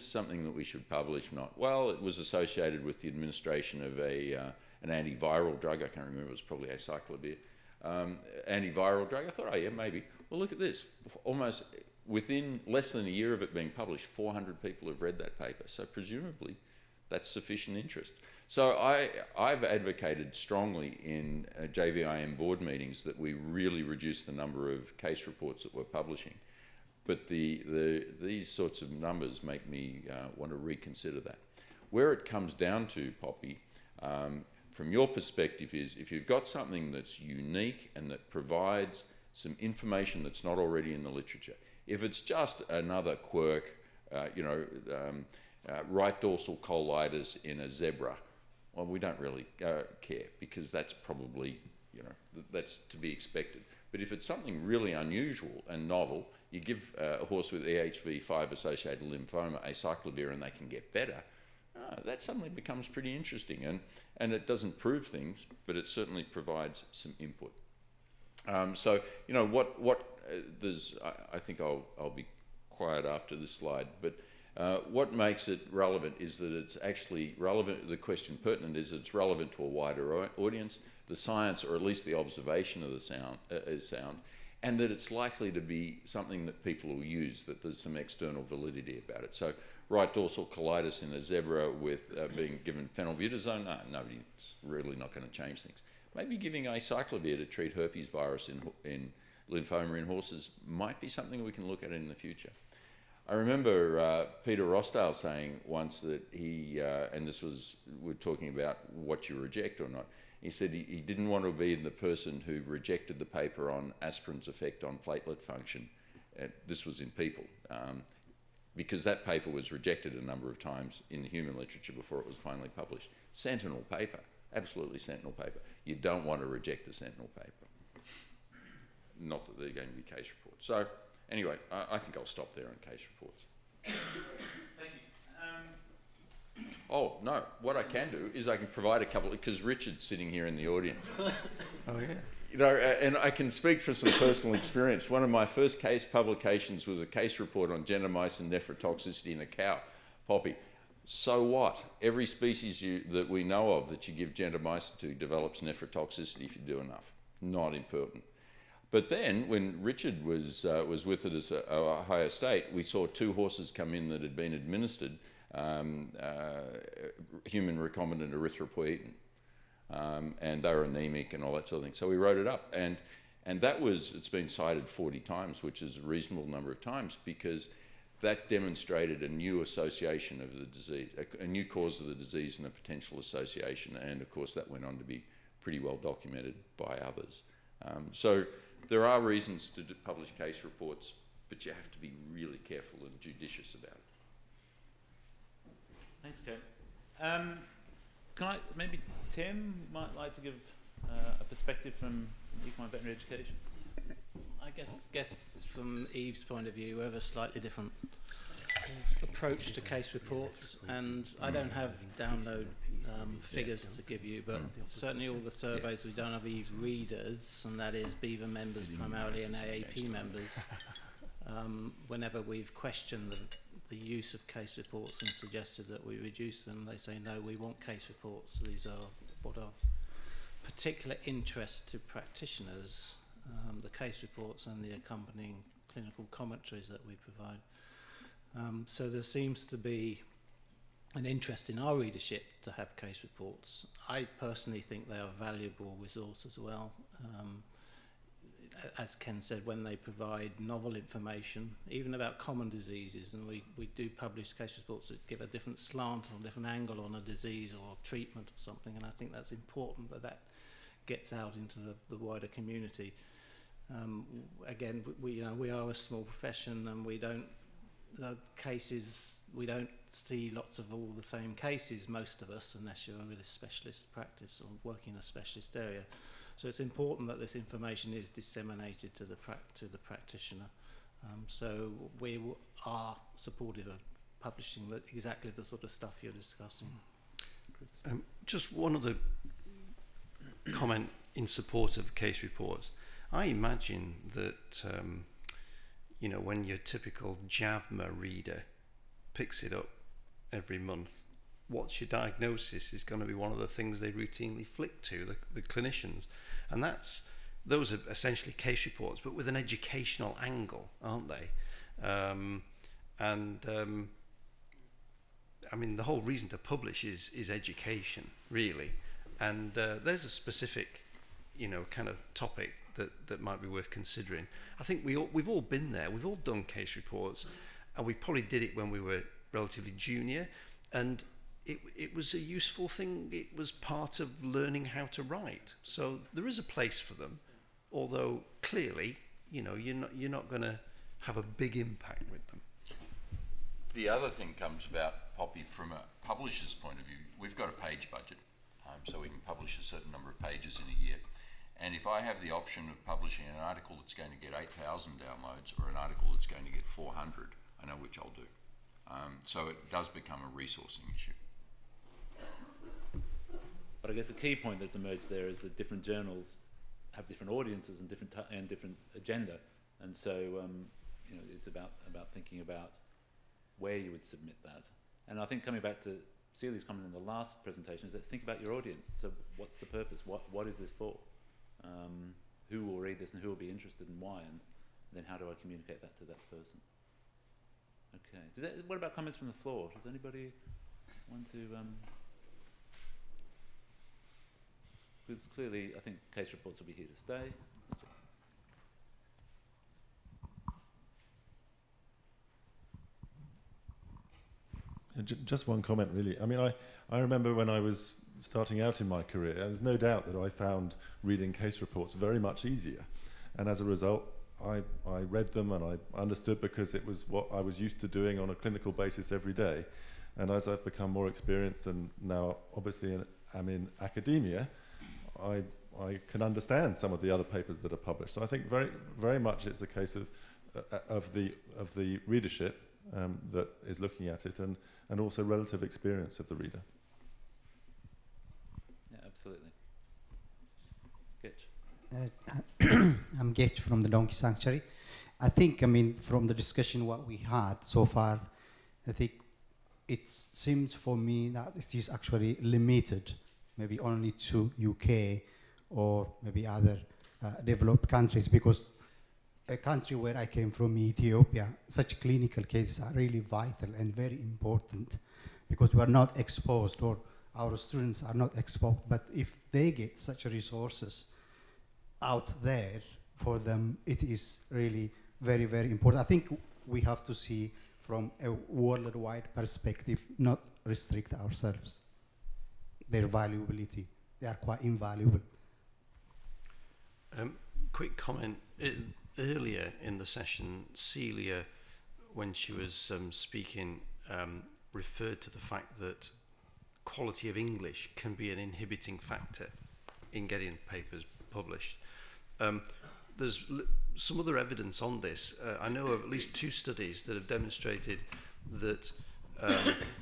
S4: something that we should publish? Not. Well, it was associated with the administration of an antiviral drug. I can't remember. It was probably acyclovir. Antiviral drug. I thought, oh yeah, maybe. Well, look at this. Almost within less than a year of it being published, 400 people have read that paper. So presumably, that's sufficient interest. So I've advocated strongly in JVIM board meetings that we really reduce the number of case reports that we're publishing. But these sorts of numbers make me want to reconsider that. Where it comes down to, Poppy, from your perspective, is if you've got something that's unique and that provides some information that's not already in the literature. If it's just another quirk, right dorsal colitis in a zebra, well, we don't really care, because that's probably, you know, that's to be expected. But if it's something really unusual and novel, you give a horse with EHV5 associated lymphoma acyclovir and they can get better, that suddenly becomes pretty interesting. And it doesn't prove things, but it certainly provides some input. So, you know, I think I'll be quiet after this slide, but what makes it relevant is that it's actually relevant. The question pertinent is it's relevant to a wider audience. The science, or at least the observation of the sound, is sound, and that it's likely to be something that people will use, that there's some external validity about it. So right dorsal colitis in a zebra with being given phenylbutazone, nobody's really not going to change things. Maybe giving acyclovir to treat herpes virus in lymphoma in horses might be something we can look at in the future. I remember Peter Rosdale saying once that and this was, we're talking about what you reject or not, he said he didn't want to be the person who rejected the paper on aspirin's effect on platelet function. This was in people, because that paper was rejected a number of times in the human literature before it was finally published. Sentinel paper, absolutely sentinel paper. You don't want to reject the sentinel paper. Not that they're going to be case reports. So anyway, I think I'll stop there on case reports.
S1: Thank you.
S4: Oh, no, what I can do is I can provide a couple, because Richard's sitting here in the audience.
S7: Oh, yeah.
S4: You know, and I can speak from some personal experience. One of my first case publications was a case report on gentamicin nephrotoxicity in a cow, Poppy. So what? Every species that we know of that you give gentamicin to develops nephrotoxicity if you do enough. Not important. But then, when Richard was with it as Ohio State, we saw 2 horses come in that had been administered human recombinant erythropoietin, and they were anemic and all that sort of thing. So we wrote it up, and it's been cited 40 times, which is a reasonable number of times, because that demonstrated a new association of the disease, a new cause of the disease and a potential association, and of course that went on to be pretty well documented by others. So there are reasons to publish case reports, but you have to be really careful and judicious about it.
S1: Thanks, Ken. Maybe Tim might like to give a perspective from equine veterinary education.
S6: I guess from Eve's point of view, we have a slightly different approach to case reports, and I don't have download figures to give you, but certainly all the surveys we've done of Eve readers, and that is BEVA members primarily and AAP members, whenever we've questioned the use of case reports and suggested that we reduce them, they say no, we want case reports. These are what are particular interest to practitioners, the case reports and the accompanying clinical commentaries that we provide. So there seems to be an interest in our readership to have case reports. I personally think they are a valuable resource as well. As Ken said, when they provide novel information, even about common diseases, and we do publish case reports that give a different slant or a different angle on a disease or treatment or something, and I think that's important that gets out into the wider community. Again, we are a small profession, and we don't see lots of all the same cases, most of us, unless you're a really specialist practice or working in a specialist area. So it's important that this information is disseminated to the practitioner. So we are supportive of publishing exactly the sort of stuff you're discussing.
S7: Just one other comment in support of case reports. I imagine that when your typical JAVMA reader picks it up every month, what's your diagnosis is going to be one of the things they routinely flick to, the clinicians. And those are essentially case reports, but with an educational angle, aren't they? I mean, the whole reason to publish is education, really. And there's a specific, kind of topic that might be worth considering. I think we've all been there. We've all done case reports, and we probably did it when we were relatively junior, and it was a useful thing. It was part of learning how to write. So there is a place for them, although clearly, you're not going to have a big impact with them.
S4: The other thing comes about, Poppy, from a publisher's point of view. We've got a page budget, so we can publish a certain number of pages in a year. And if I have the option of publishing an article that's going to get 8,000 downloads or an article that's going to get 400, I know which I'll do. So it does become a resourcing issue.
S1: But I guess a key point that's emerged there is that different journals have different audiences and different agenda, and so it's about thinking about where you would submit that. And I think coming back to Celia's comment in the last presentation is let's think about your audience. So what's the purpose? What is this for? Who will read this and who will be interested and why? And then how do I communicate that to that person? Okay. What about comments from the floor? Does anybody want to? Because clearly, I think case reports will be here to stay.
S8: Just one comment, really. I mean, I remember when I was starting out in my career, there's no doubt that I found reading case reports very much easier. And as a result, I read them and I understood because it was what I was used to doing on a clinical basis every day. And as I've become more experienced and now obviously I'm in academia, I can understand some of the other papers that are published. So I think very, very much it's a case of the readership that is looking at it and also relative experience of the reader.
S1: Yeah, absolutely. Getch.
S11: I'm Getch from the Donkey Sanctuary. I think, from the discussion what we had so far, I think it seems for me that it is actually limited, maybe only to UK or maybe other developed countries, because a country where I came from, Ethiopia, such clinical cases are really vital and very important because we are not exposed, or our students are not exposed. But if they get such resources out there for them, it is really very, very important. I think we have to see from a worldwide perspective, not restrict ourselves. Their valuability, they are quite invaluable.
S7: Quick comment. Earlier in the session, Celia, when she was speaking, referred to the fact that quality of English can be an inhibiting factor in getting papers published. There's some other evidence on this. I know of at least 2 studies that have demonstrated that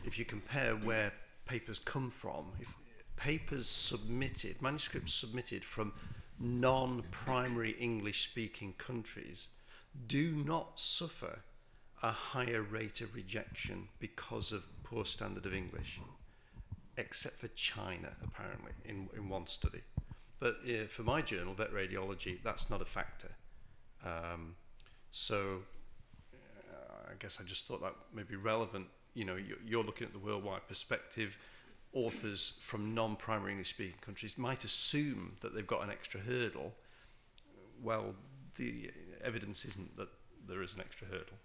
S7: if you compare where papers come from, if papers submitted, manuscripts submitted from non-primary English-speaking countries do not suffer a higher rate of rejection because of poor standard of English, except for China, apparently, in one study. But for my journal, Vet Radiology, that's not a factor. So I guess I just thought that may be relevant. You know, you're looking at the worldwide perspective. Authors from non-primary English-speaking countries might assume that they've got an extra hurdle. Well, the evidence isn't that there is an extra hurdle.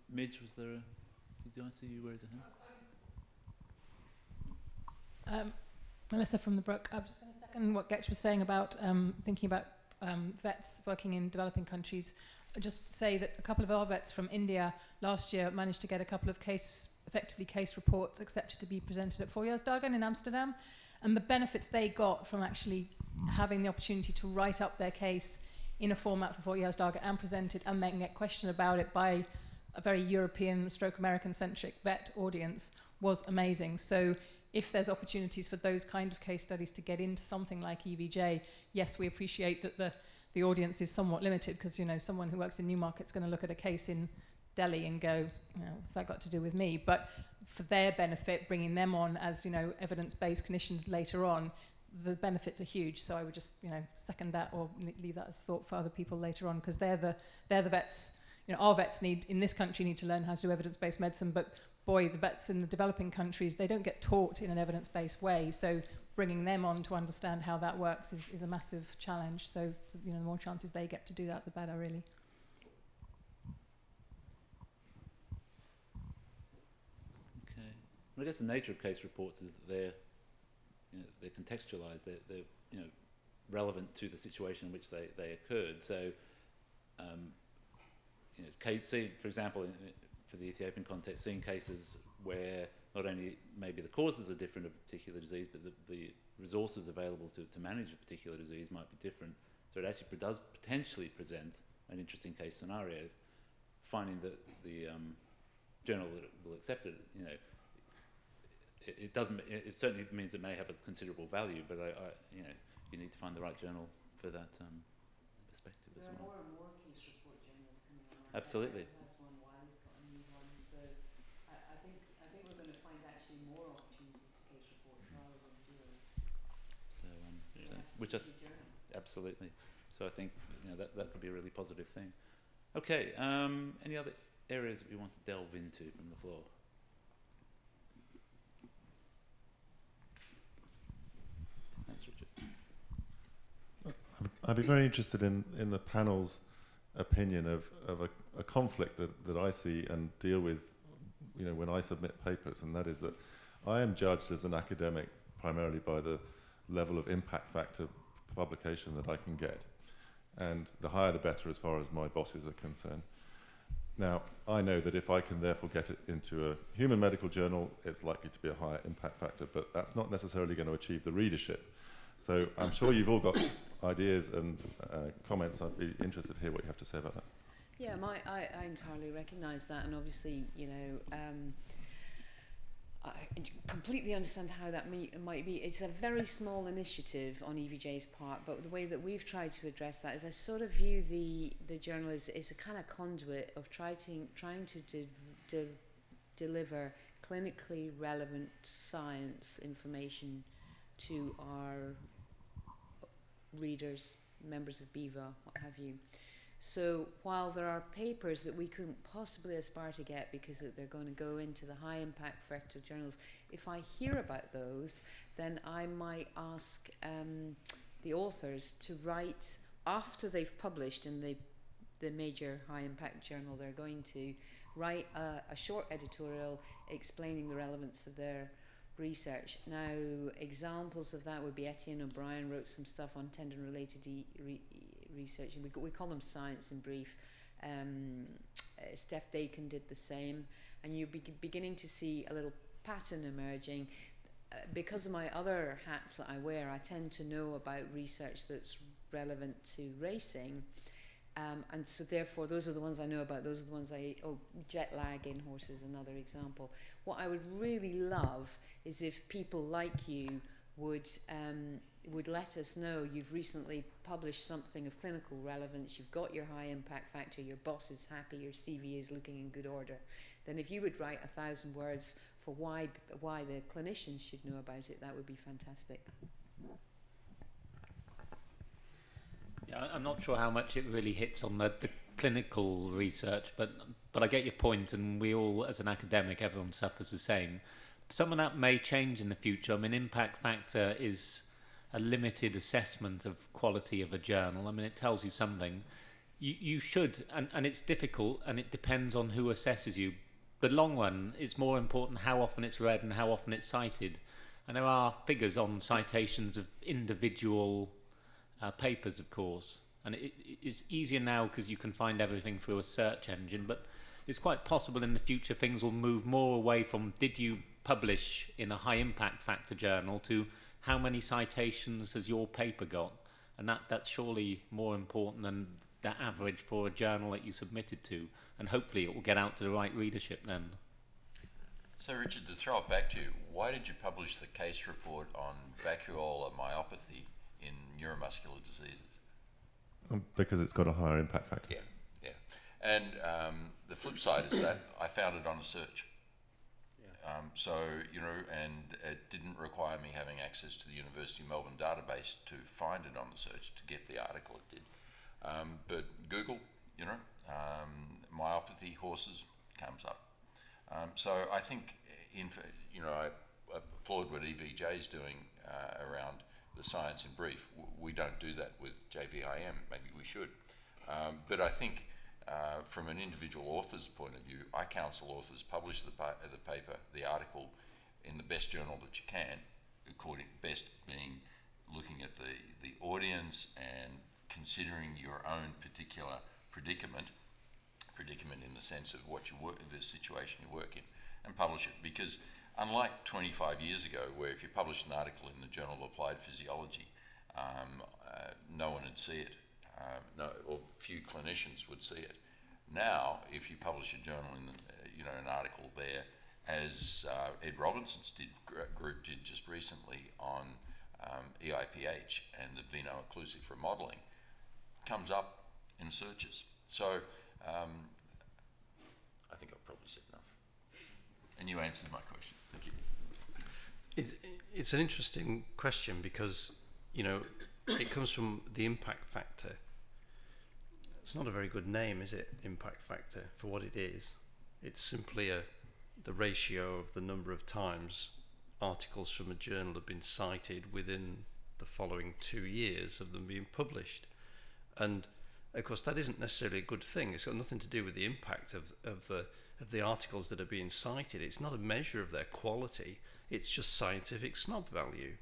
S1: Midge, was there did I see you raise a hand?
S12: Melissa from the Brook. I was just going to second what Getch was saying about thinking about vets working in developing countries. I'll just say that a couple of our vets from India last year managed to get a couple of case reports accepted to be presented at Voorjaarsdagen in Amsterdam. And the benefits they got from actually having the opportunity to write up their case in a format for Voorjaarsdagen and present it and then get questioned about it by a very European / American-centric vet audience was amazing. So if there's opportunities for those kind of case studies to get into something like EVJ, yes, we appreciate that the audience is somewhat limited because, you know, someone who works in Newmarket's going to look at a case in Delhi and go, you know, what's that got to do with me? But for their benefit, bringing them on as, you know, evidence-based clinicians later on, the benefits are huge. So I would just, you know, second that or leave that as a thought for other people later on, because they're the vets. You know, our vets in this country need to learn how to do evidence-based medicine, but boy, the vets in the developing countries, they don't get taught in an evidence-based way. So bringing them on to understand how that works is a massive challenge. So, you know, the more chances they get to do that, the better, really.
S1: Okay. Well, I guess the nature of case reports is that they're contextualized. They're you know, relevant to the situation in which they occurred. So, you know, for example, for the Ethiopian context, seeing cases where not only maybe the causes are different of a particular disease, but the resources available to manage a particular disease might be different. So it actually does potentially present an interesting case scenario. Finding that the journal that will accept it, you know, it doesn't. It certainly means it may have a considerable value, but you know, you need to find the right journal for that perspective as well.
S2: There are more and more case report journals coming on.
S1: Absolutely.
S2: That's one. Wiley's got a new one. So I think we're going to find actually more opportunities for case reports rather than fewer.
S1: So which absolutely. So I think, you know, that could be a really positive thing. Okay. Any other areas that we want to delve into from the floor? Thanks, Richard.
S8: I'd be very interested in the panel's opinion of a conflict that I see and deal with, you know, when I submit papers, and that is that I am judged as an academic primarily by the level of impact factor publication that I can get, and the higher the better as far as my bosses are concerned. Now, I know that if I can therefore get it into a human medical journal, it's likely to be a higher impact factor, but that's not necessarily going to achieve the readership. So I'm sure you've all got ideas and comments. I'd be interested to hear what you have to say about that.
S2: Yeah, I entirely recognise that, and obviously, you know, I completely understand how that might be. It's a very small initiative on EVJ's part, but the way that we've tried to address that is I sort of view the journal as a kind of conduit of trying to deliver clinically relevant science information to our readers, members of BEVA, what have you. So while there are papers that we couldn't possibly aspire to get because they're going to go into the high impact factor journals, if I hear about those, then I might ask the authors to write, after they've published in the major high impact journal they're going to, write a short editorial explaining the relevance of their research. Now, examples of that would be Etienne O'Brien wrote some stuff on tendon-related research, and we call them science in brief. Steph Dakin did the same, and you're beginning to see a little pattern emerging. because of my other hats that I wear, I tend to know about research that's relevant to racing. And so therefore, those are the ones I know about. Those are the ones jet lag in horses, another example. What I would really love is if people like you would let us know you've recently published something of clinical relevance, you've got your high impact factor, your boss is happy, your CV is looking in good order. Then if you would write 1,000 words for why the clinicians should know about it, that would be fantastic.
S3: Yeah, I'm not sure how much it really hits on the clinical research, but I get your point, and we all, as an academic, everyone suffers the same. Some of that may change in the future. I mean, impact factor is a limited assessment of quality of a journal. I mean, it tells you something. You should, and it's difficult, and it depends on who assesses you. But long run, it's more important how often it's read and how often it's cited. And there are figures on citations of individual papers, of course, and it's easier now because you can find everything through a search engine, but it's quite possible in the future things will move more away from did you publish in a high impact factor journal to how many citations has your paper got, and that's surely more important than the average for a journal that you submitted to, and hopefully it will get out to the right readership then.
S4: So Richard, to throw it back to you, why did you publish the case report on vacuolar myopathy in neuromuscular diseases?
S8: Because it's got a higher impact factor.
S4: Yeah. And the flip side is that I found it on a search. So, and it didn't require me having access to the University of Melbourne database to find it on the search to get the article it did. But Google, myopathy, horses, comes up. So I think, I applaud what EVJ is doing around the science in brief. We don't do that with JVIM. Maybe we should. But I think from an individual author's point of view, I counsel authors publish the paper, the article, in the best journal that you can, according best being looking at the audience and considering your own particular predicament in the sense of what you work, the situation you work in, and publish it. Because unlike 25 years ago, where if you published an article in the Journal of Applied Physiology, no one would see it, or few clinicians would see it. Now, if you publish a journal in, an article there, as Ed Robinson's group did just recently on EIPH and the veno-occlusive remodeling, comes up in searches. So I think I've probably said enough. And you answered my question. Thank you.
S7: It's an interesting question because, it comes from the impact factor. It's not a very good name, is it, impact factor, for what it is. It's simply the ratio of the number of times articles from a journal have been cited within the following 2 years of them being published. And of course that isn't necessarily a good thing. It's got nothing to do with the impact of the articles that are being cited. It's not a measure of their quality. It's just scientific snob value.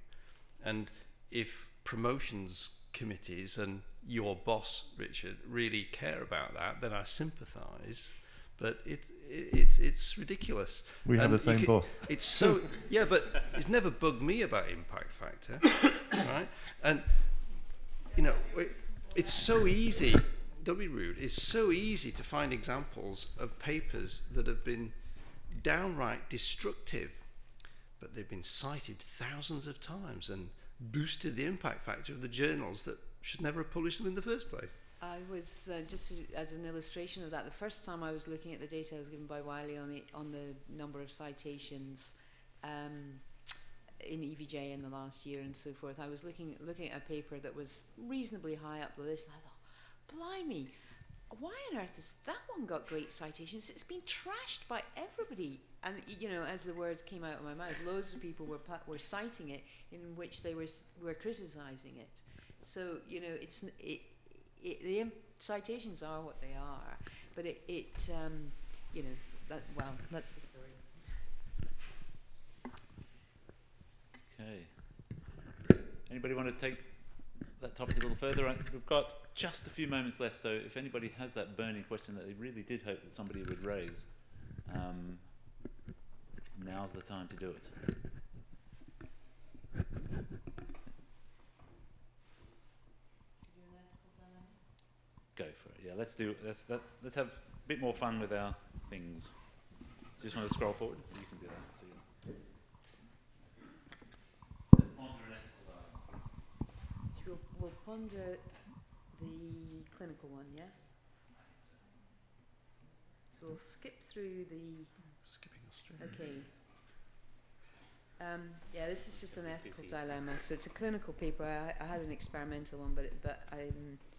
S7: And if promotions committees and your boss, Richard, really care about that, then I sympathise. But it's ridiculous.
S8: We have the same boss.
S7: It's so but it's never bugged me about impact factor, right? And it's so easy. Don't be rude. It's so easy to find examples of papers that have been downright destructive, but they've been cited thousands of times and boosted the impact factor of the journals that should never have published them in the first place.
S2: I was just as an illustration of that. The first time I was looking at the data I was given by Wiley on the number of citations in EVJ in the last year and so forth. I was looking at a paper that was reasonably high up the list, and I thought, blimey, why on earth has that one got great citations? It's been trashed by everybody. And as the words came out of my mouth, loads of people were citing it, in which they were criticising it. So the citations are what they are, but that's the story.
S1: Okay. Anybody want to take that topic a little further? We've got just a few moments left, so if anybody has that burning question that they really did hope that somebody would raise, now's the time to do it. Go for it. Yeah, let's have a bit more fun with our things. Just want to scroll forward. You can do that. So let's ponder an ethical dilemma.
S2: We'll ponder the clinical one, yeah? So we'll skip through the...
S7: Skipping Australia.
S2: Okay. Yeah, this is just an ethical dilemma. So it's a clinical paper. I had an experimental one, but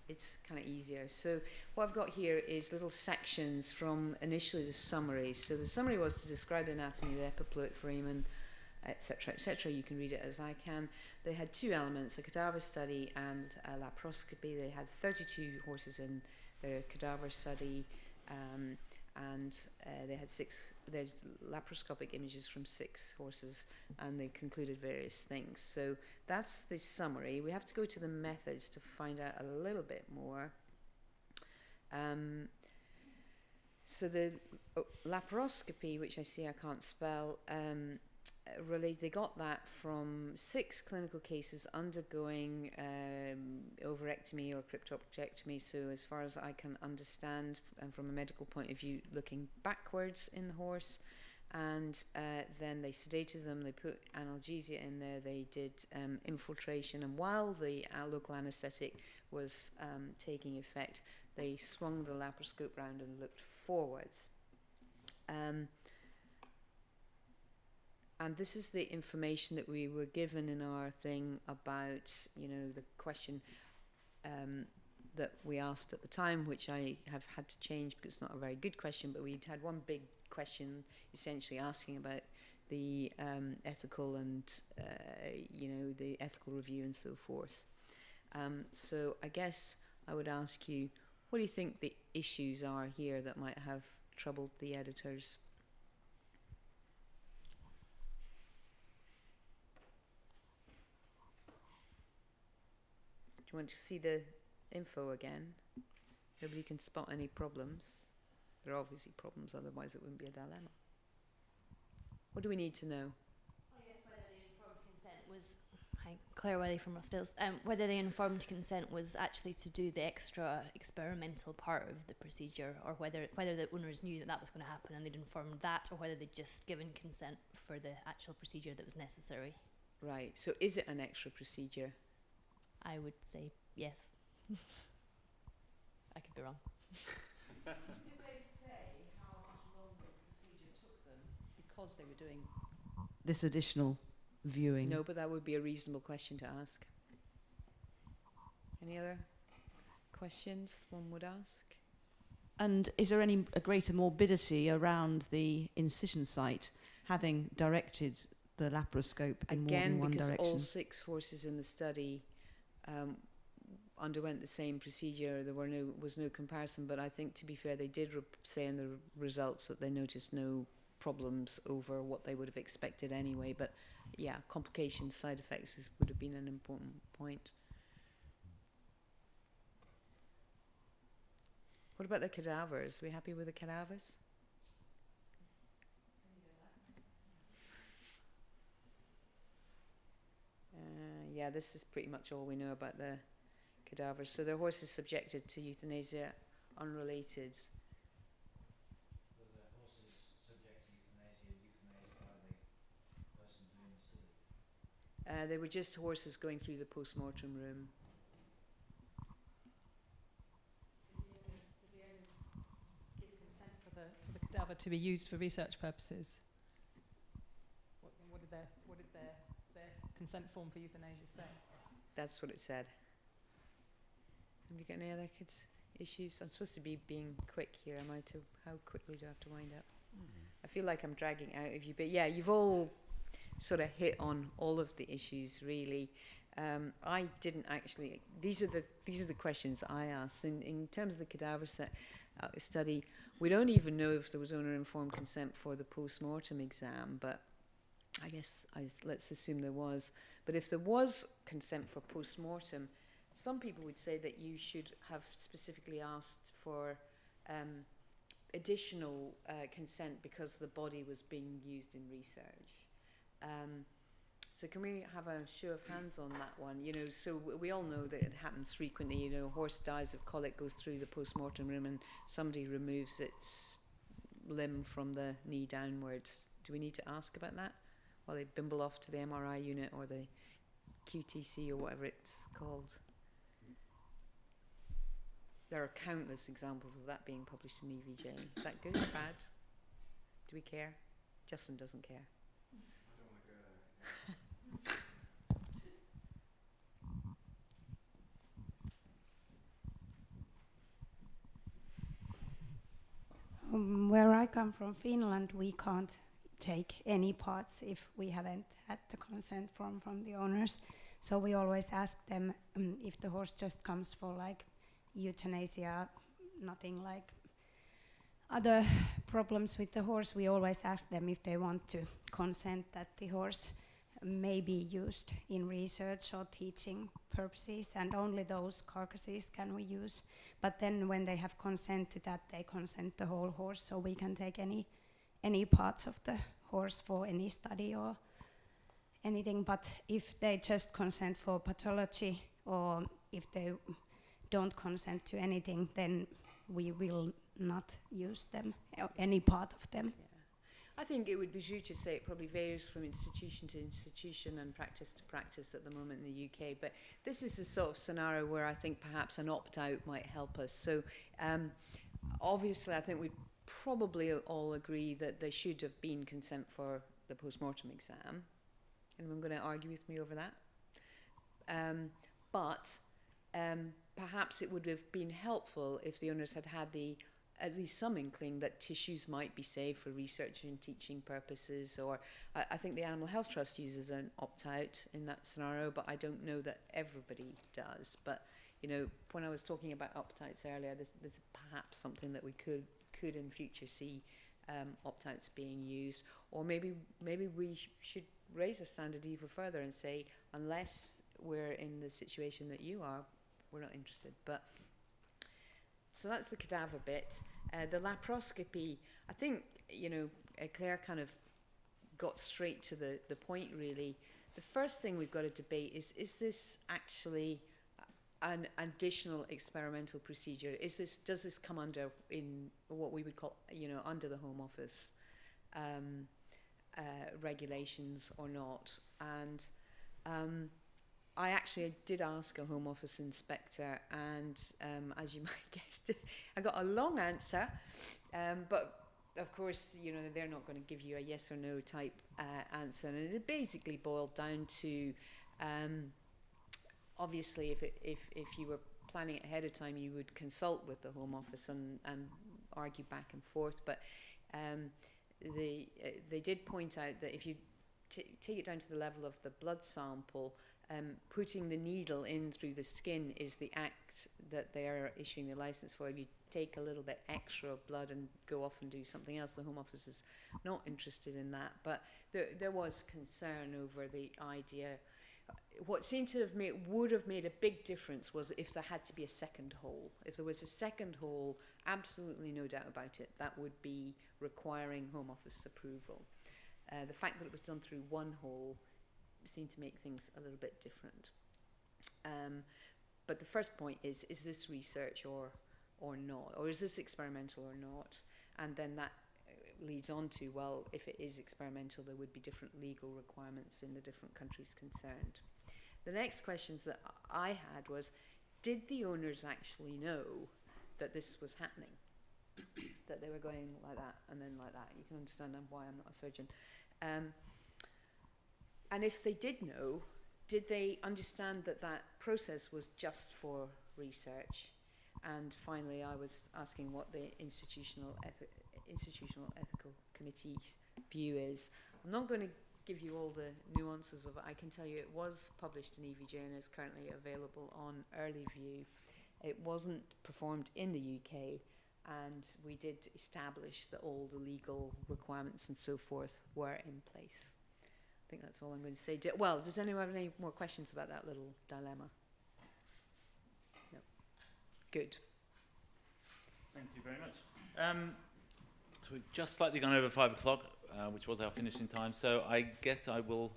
S2: it's kind of easier. So what I've got here is little sections from initially the summary. So the summary was to describe the anatomy of the epiploic foramen, etc., etc. You can read it as I can. They had two elements, a cadaver study and a laparoscopy. They had 32 horses in their cadaver study, and they had there's laparoscopic images from 6 horses, and they concluded various things. So that's the summary. We have to go to the methods to find out a little bit more. So the laparoscopy, which I see I can't spell, really they got that from 6 clinical cases undergoing ovarectomy or cryptorchectomy. So as far as I can understand, and from a medical point of view, looking backwards in the horse, and then they sedated them, they put analgesia in there, they did infiltration, and while the local anaesthetic was taking effect, they swung the laparoscope round and looked forwards. And this is the information that we were given in our thing about, the question that we asked at the time, which I have had to change because it's not a very good question, but we'd had one big question essentially asking about the ethical and, the ethical review and so forth. So I guess I would ask you, what do you think the issues are here that might have troubled the editors? Do you want to see the info again? Nobody can spot any problems. There are obviously problems, otherwise it wouldn't be a dilemma. What do we need to know?
S13: I guess whether the informed consent was... Hi, Claire Wiley from Rossdales. Whether the informed consent was actually to do the extra experimental part of the procedure, or whether the owners knew that was going to happen and they'd informed that, or whether they'd just given consent for the actual procedure that was necessary.
S2: Right, so is it an extra procedure?
S13: I would say yes. I could be wrong.
S9: Did they say how much longer the procedure took them because they were doing this additional viewing?
S2: No, but that would be a reasonable question to ask. Any other questions one would ask?
S9: And is there a greater morbidity around the incision site, having directed the laparoscope in more than one direction?
S2: Again, because all 6 horses in the study underwent the same procedure, there was no comparison, but I think, to be fair, they did say in the results that they noticed no problems over what they would have expected anyway. But yeah, complications, side effects would have been an important point. What about the cadavers? Are we happy with the cadavers? Yeah, this is pretty much all we know about the cadavers. So their horses subjected to euthanasia unrelated.
S14: Were the horses subject to euthanasia by the person doing the study?
S2: They were just horses going through the post-mortem room.
S12: Did the owners give consent for the cadaver to be used for research purposes? What did their consent form for euthanasia say?
S2: That's what it said. Have you got any other issues? I'm supposed to be being quick here. Am I? How quickly do I have to wind up? I feel like I'm dragging out of you, but yeah, you've all sort of hit on all of the issues really. I didn't actually. These are the questions I asked. In terms of the cadaver study, we don't even know if there was owner-informed consent for the post-mortem exam, but I guess let's assume there was. But if there was consent for post-mortem, some people would say that you should have specifically asked for additional consent because the body was being used in research. So can we have a show of hands on that one? You know, so we all know that it happens frequently. You know, a horse dies of colic, goes through the post-mortem room, and somebody removes its limb from the knee downwards. Do we need to ask about that? While they bimble off to the MRI unit or the QTC or whatever it's called. There are countless examples of that being published in EVJ. Is that good or bad? Do we care? Justin doesn't care.
S7: I don't want to go there.
S15: Where I come from, Finland, we can't take any parts if we haven't had the consent from the owners. So we always ask them if the horse just comes for like euthanasia, nothing like other problems with the horse. We always ask them if they want to consent that the horse may be used in research or teaching purposes, and only those carcasses can we use. But then when they have consent to that, they consent the whole horse, so we can take any parts of the horse for any study or anything. But if they just consent for pathology, or if they don't consent to anything, then we will not use them, any part of them.
S2: Yeah. I think it would be true to say it probably varies from institution to institution and practice to practice at the moment in the UK, but this is the sort of scenario where I think perhaps an opt-out might help us. So obviously I think we probably all agree that there should have been consent for the post-mortem exam. Anyone going to argue with me over that? But perhaps it would have been helpful if the owners had had at least some inkling that tissues might be saved for research and teaching purposes, or I think the Animal Health Trust uses an opt-out in that scenario, but I don't know that everybody does. But, you know, when I was talking about opt-outs earlier, this is perhaps something that we could in future see opt-outs being used, or maybe we should raise a standard even further and say, unless we're in the situation that you are, we're not interested. But so that's the cadaver bit. The laparoscopy, I think, you know, Claire kind of got straight to the point, really. The first thing we've got to debate is this actually an additional experimental procedure? Does this come under in what we would call, you know, under the Home Office regulations or not? And I actually did ask a Home Office inspector, and as you might guess, I got a long answer, but of course, you know, they're not going to give you a yes or no type answer, and it basically boiled down to, obviously, if you were planning it ahead of time, you would consult with the Home Office and argue back and forth, but they did point out that if you take it down to the level of the blood sample, putting the needle in through the skin is the act that they are issuing the license for. If you take a little bit extra of blood and go off and do something else, the Home Office is not interested in that. But there was concern over the idea. What seemed to would have made a big difference was if there had to be a second hole. If there was a second hole, absolutely no doubt about it, that would be requiring Home Office approval. The fact that it was done through one hole seemed to make things a little bit different. But the first point is this research or not? Or is this experimental or not? And then that leads on to, well, if it is experimental, there would be different legal requirements in the different countries concerned. The next questions that I had was, did the owners actually know that this was happening? That they were going like that and then like that? You can understand why I'm not a surgeon. And if they did know, did they understand that that process was just for research? And finally, I was asking what the Institutional Ethical Committee's view is. I'm not going to give you all the nuances of it. I can tell you it was published in EVJ and is currently available on Early View. It wasn't performed in the UK, and we did establish that all the legal requirements and so forth were in place. I think that's all I'm going to say. Does anyone have any more questions about that little dilemma? No. Good.
S1: Thank you very much. So we've just slightly gone over 5 o'clock, which was our finishing time. So I guess I will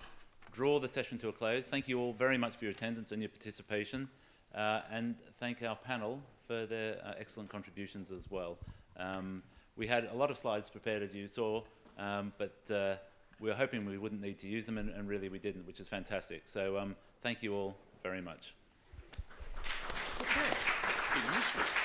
S1: draw the session to a close. Thank you all very much for your attendance and your participation, and thank our panel for their excellent contributions as well. We had a lot of slides prepared, as you saw, but we were hoping we wouldn't need to use them, and really we didn't, which is fantastic. So thank you all very much.
S4: Okay.